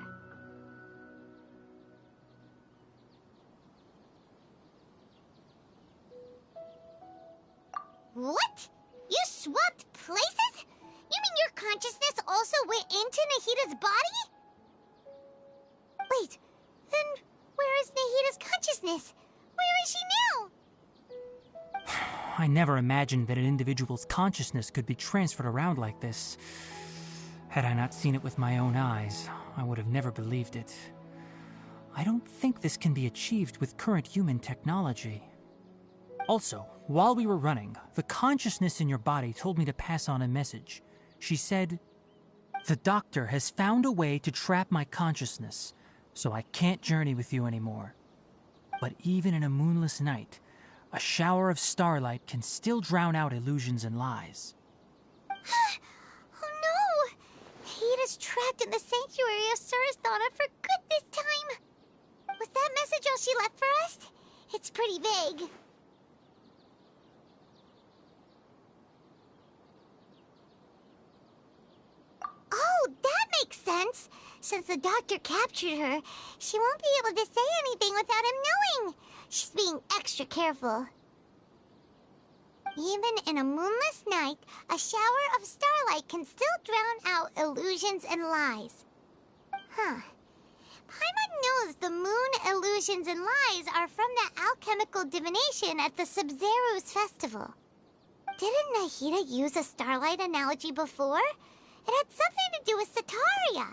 What? You swapped places? You mean your consciousness also went into Nahida's body? Wait, then where is Nahida's consciousness? Where is she now? I never imagined that an individual's consciousness could be transferred around like this. Had I not seen it with my own eyes, I would have never believed it. I don't think this can be achieved with current human technology. Also, while we were running, the consciousness in your body told me to pass on a message. She said, "The doctor has found a way to trap my consciousness, so I can't journey with you anymore. But even in a moonless night, a shower of starlight can still drown out illusions and lies." Oh no! Nahida's trapped in the sanctuary of Surasthana for good this time. Was that message all she left for us? It's pretty vague. Oh, that makes sense. Since the doctor captured her, she won't be able to say anything without him knowing. She's being extra careful. Even in a moonless night, a shower of starlight can still drown out illusions and lies. Huh. Paimon knows the moon illusions and lies are from the alchemical divination at the Sub-Zero's festival. Didn't Nahida use a starlight analogy before? It had something to do with Sataria.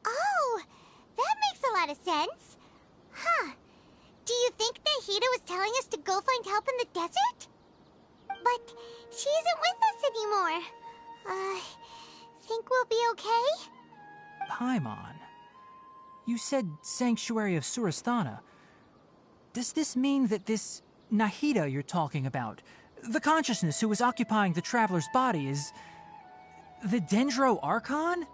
Oh, that makes a lot of sense. Huh. Do you think Nahida was telling us to go find help in the desert? But she isn't with us anymore. Think we'll be okay? Paimon, you said Sanctuary of Surasthana. Does this mean that this Nahida you're talking about, the consciousness who was occupying the traveler's body, is the Dendro Archon?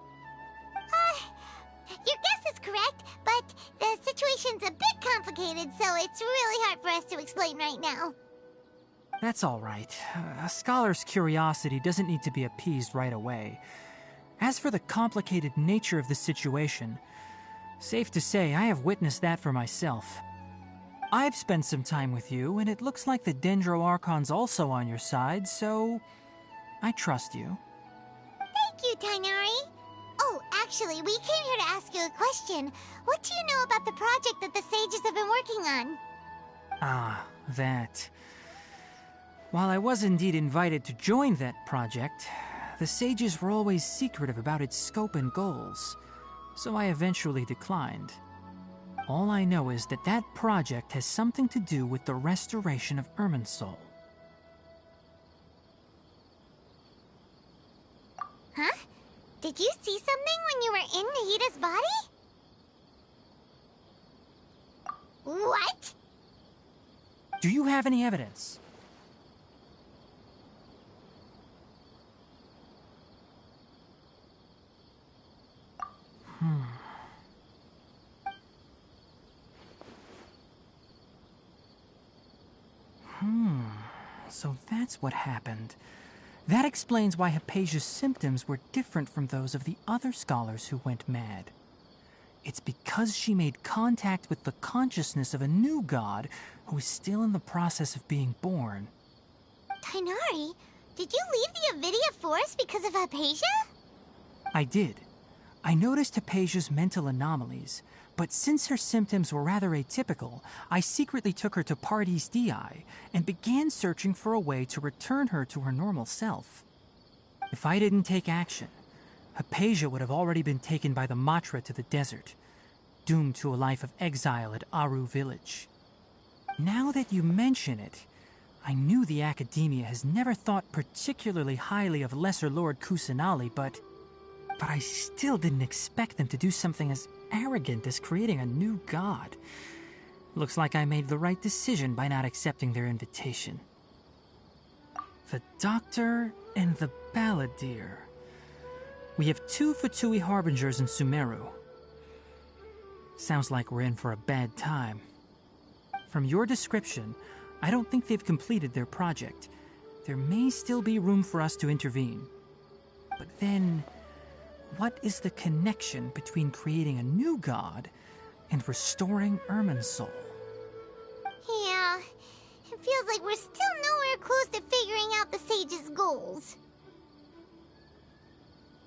Your guess is correct, but the situation's a bit complicated, so it's really hard for us to explain right now. That's all right. A scholar's curiosity doesn't need to be appeased right away. As for the complicated nature of the situation, safe to say I have witnessed that for myself. I've spent some time with you, and it looks like the Dendro Archon's also on your side, so I trust you. Thank you, Tighnari. Oh, actually, we came here to ask you a question. What do you know about the project that the sages have been working on? Ah, that. While I was indeed invited to join that project, the sages were always secretive about its scope and goals, so I eventually declined. All I know is that that project has something to do with the restoration of Irminsul. Huh? Did you see something when you were in Nahida's body? What? Do you have any evidence? So that's what happened. That explains why Hypatia's symptoms were different from those of the other scholars who went mad. It's because she made contact with the consciousness of a new god who is still in the process of being born. Tighnari, did you leave the Avidia Forest because of Hypatia? I did. I noticed Hypatia's mental anomalies, but since her symptoms were rather atypical, I secretly took her to Pardes Dii and began searching for a way to return her to her normal self. If I didn't take action, Hypatia would have already been taken by the Matra to the desert, doomed to a life of exile at Aaru village. Now that you mention it, I knew the Academia has never thought particularly highly of Lesser Lord Kusanali, but I still didn't expect them to do something as arrogant as creating a new god. Looks like I made the right decision by not accepting their invitation. The Doctor and the Balladeer. We have 2 Fatui Harbingers in Sumeru. Sounds like we're in for a bad time. From your description, I don't think they've completed their project. There may still be room for us to intervene. But then, what is the connection between creating a new god and restoring Irminsul? Yeah, it feels like we're still nowhere close to figuring out the sage's goals.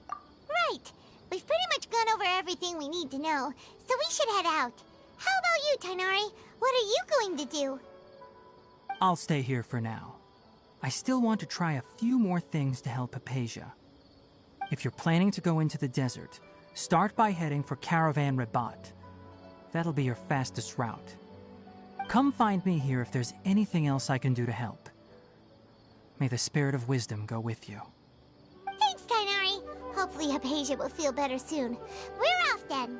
Right, we've pretty much gone over everything we need to know, so we should head out. How about you, Tighnari? What are you going to do? I'll stay here for now. I still want to try a few more things to help Hypatia. If you're planning to go into the desert, start by heading for Caravan Rabat. That'll be your fastest route. Come find me here if there's anything else I can do to help. May the spirit of wisdom go with you. Thanks, Tighnari. Hopefully Hypatia will feel better soon. We're off then.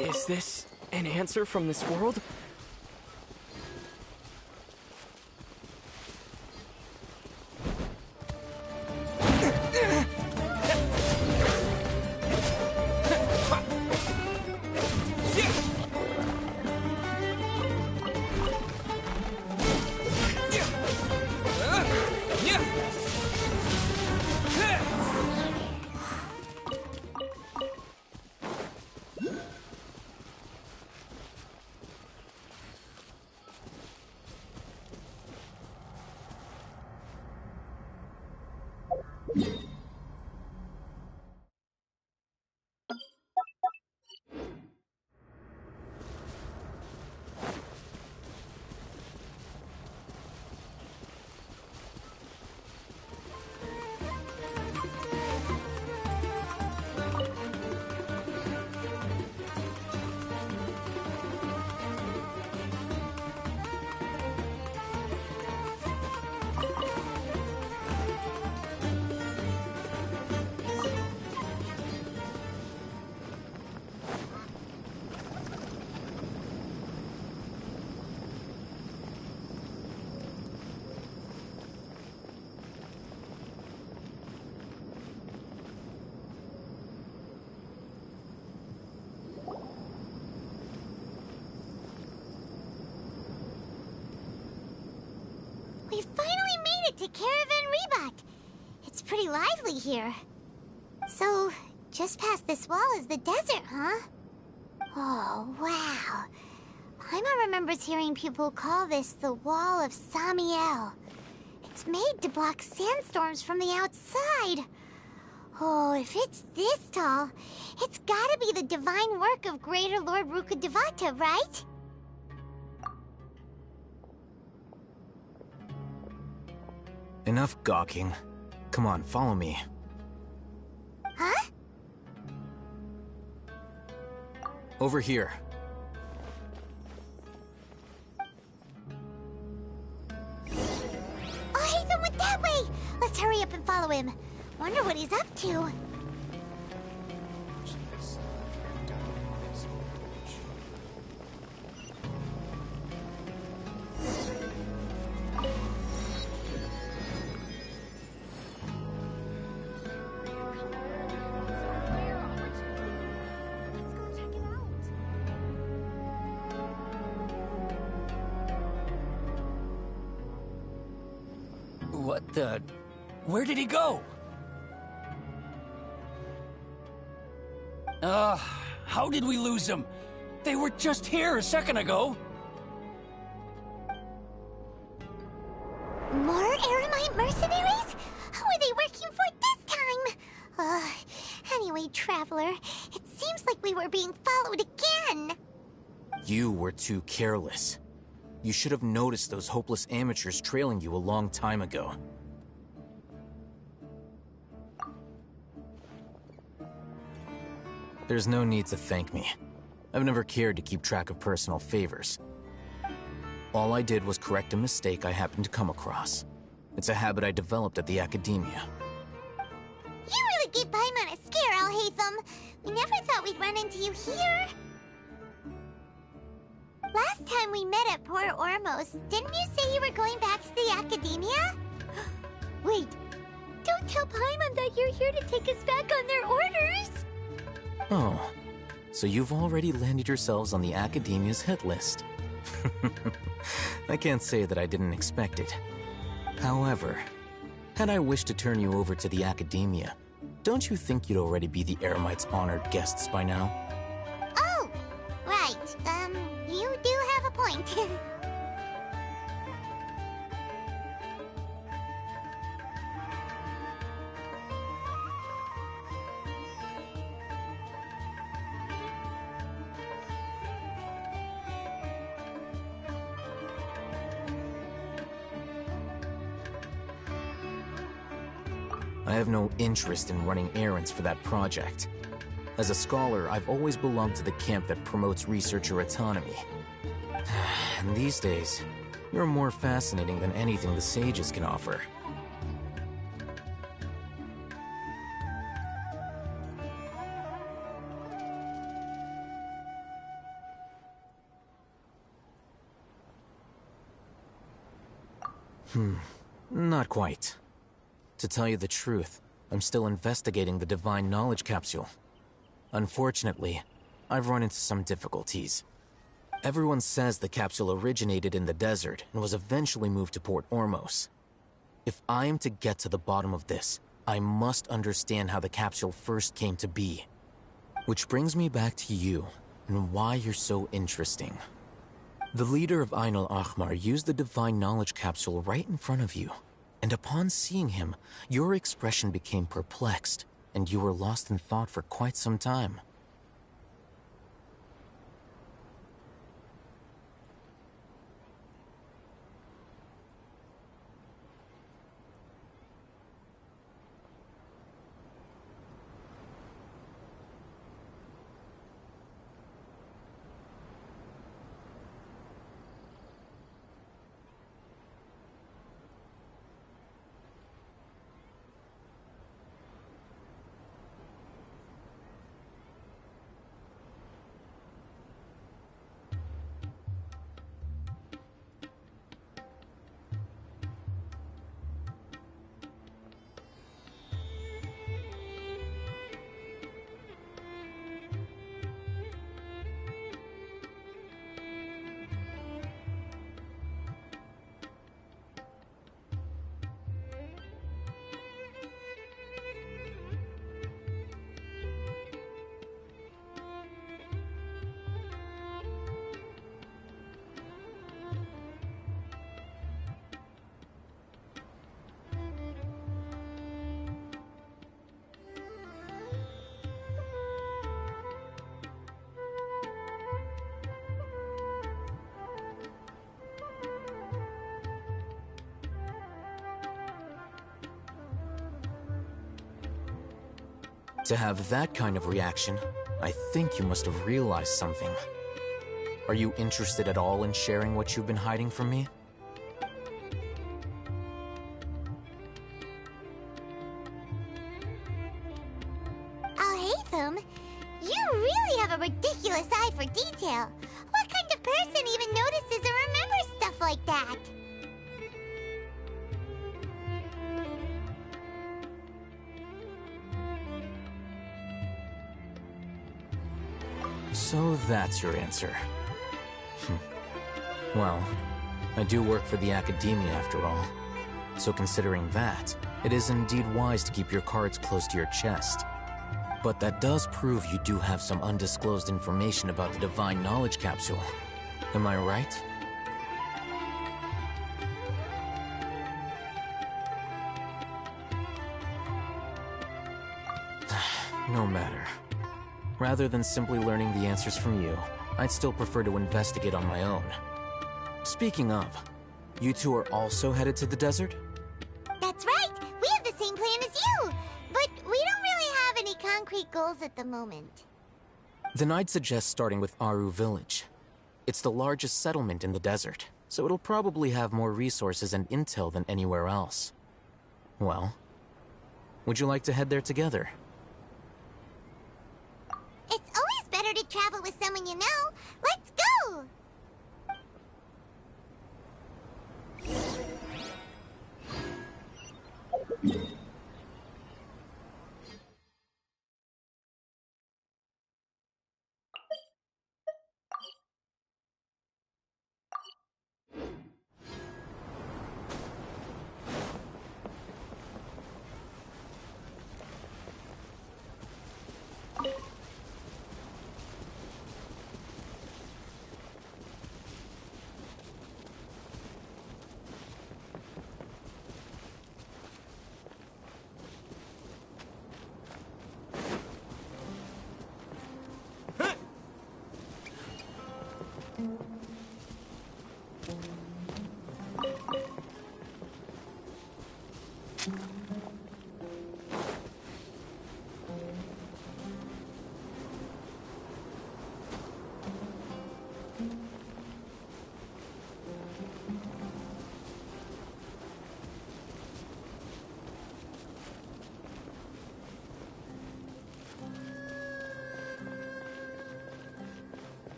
Is this an answer from this world? to Caravan Rebot. It's pretty lively here. So, just past this wall is the desert, huh? Oh, wow. Paimon remembers hearing people call this the Wall of Samiel. It's made to block sandstorms from the outside. Oh, if it's this tall, it's gotta be the divine work of Greater Lord Rukkhadevata, right? Enough gawking. Come on, follow me. Huh? Over here. Oh, Hatham went that way! Let's hurry up and follow him. Wonder what he's up to. What the... Where did he go? How did we lose them? They were just here a second ago. More Aramite mercenaries? Who are they working for this time? Anyway, Traveler, it seems like we were being followed again. You were too careless. You should have noticed those hopeless amateurs trailing you a long time ago. There's no need to thank me. I've never cared to keep track of personal favors. All I did was correct a mistake I happened to come across. It's a habit I developed at the Academia. You really gave Paimon a scare, Alhaitham. We never thought we'd run into you here. Last time we met at Port Ormos, didn't you say you were going back to the Academia? Wait, don't tell Paimon that you're here to take us back on their orders! Oh, so you've already landed yourselves on the Academia's hit list. I can't say that I didn't expect it. However, had I wished to turn you over to the Academia, don't you think you'd already be the Eremites' honored guests by now? Oh, right. You do have a point. I have no interest in running errands for that project. As a scholar, I've always belonged to the camp that promotes researcher autonomy. And these days, you're more fascinating than anything the sages can offer. Not quite. To tell you the truth, I'm still investigating the Divine Knowledge Capsule. Unfortunately, I've run into some difficulties. Everyone says the capsule originated in the desert and was eventually moved to Port Ormos. If I am to get to the bottom of this, I must understand how the capsule first came to be. Which brings me back to you, and why you're so interesting. The leader of Ain al-Ahmar used the Divine Knowledge Capsule right in front of you. And upon seeing him, your expression became perplexed, and you were lost in thought for quite some time. To have that kind of reaction, I think you must have realized something. Are you interested at all in sharing what you've been hiding from me? Oh, Hatham, you really have a ridiculous eye for detail. What kind of person even notices or remembers stuff like that? So that's your answer. Well, I do work for the Academia after all. So considering that, it is indeed wise to keep your cards close to your chest. But that does prove you do have some undisclosed information about the Divine Knowledge Capsule. Am I right? No matter. Rather than simply learning the answers from you, I'd still prefer to investigate on my own. Speaking of, you two are also headed to the desert? That's right! We have the same plan as you! But we don't really have any concrete goals at the moment. Then I'd suggest starting with Aaru Village. It's the largest settlement in the desert, so it'll probably have more resources and intel than anywhere else. Well, would you like to head there together? It's always better to travel with someone you know. Let's go!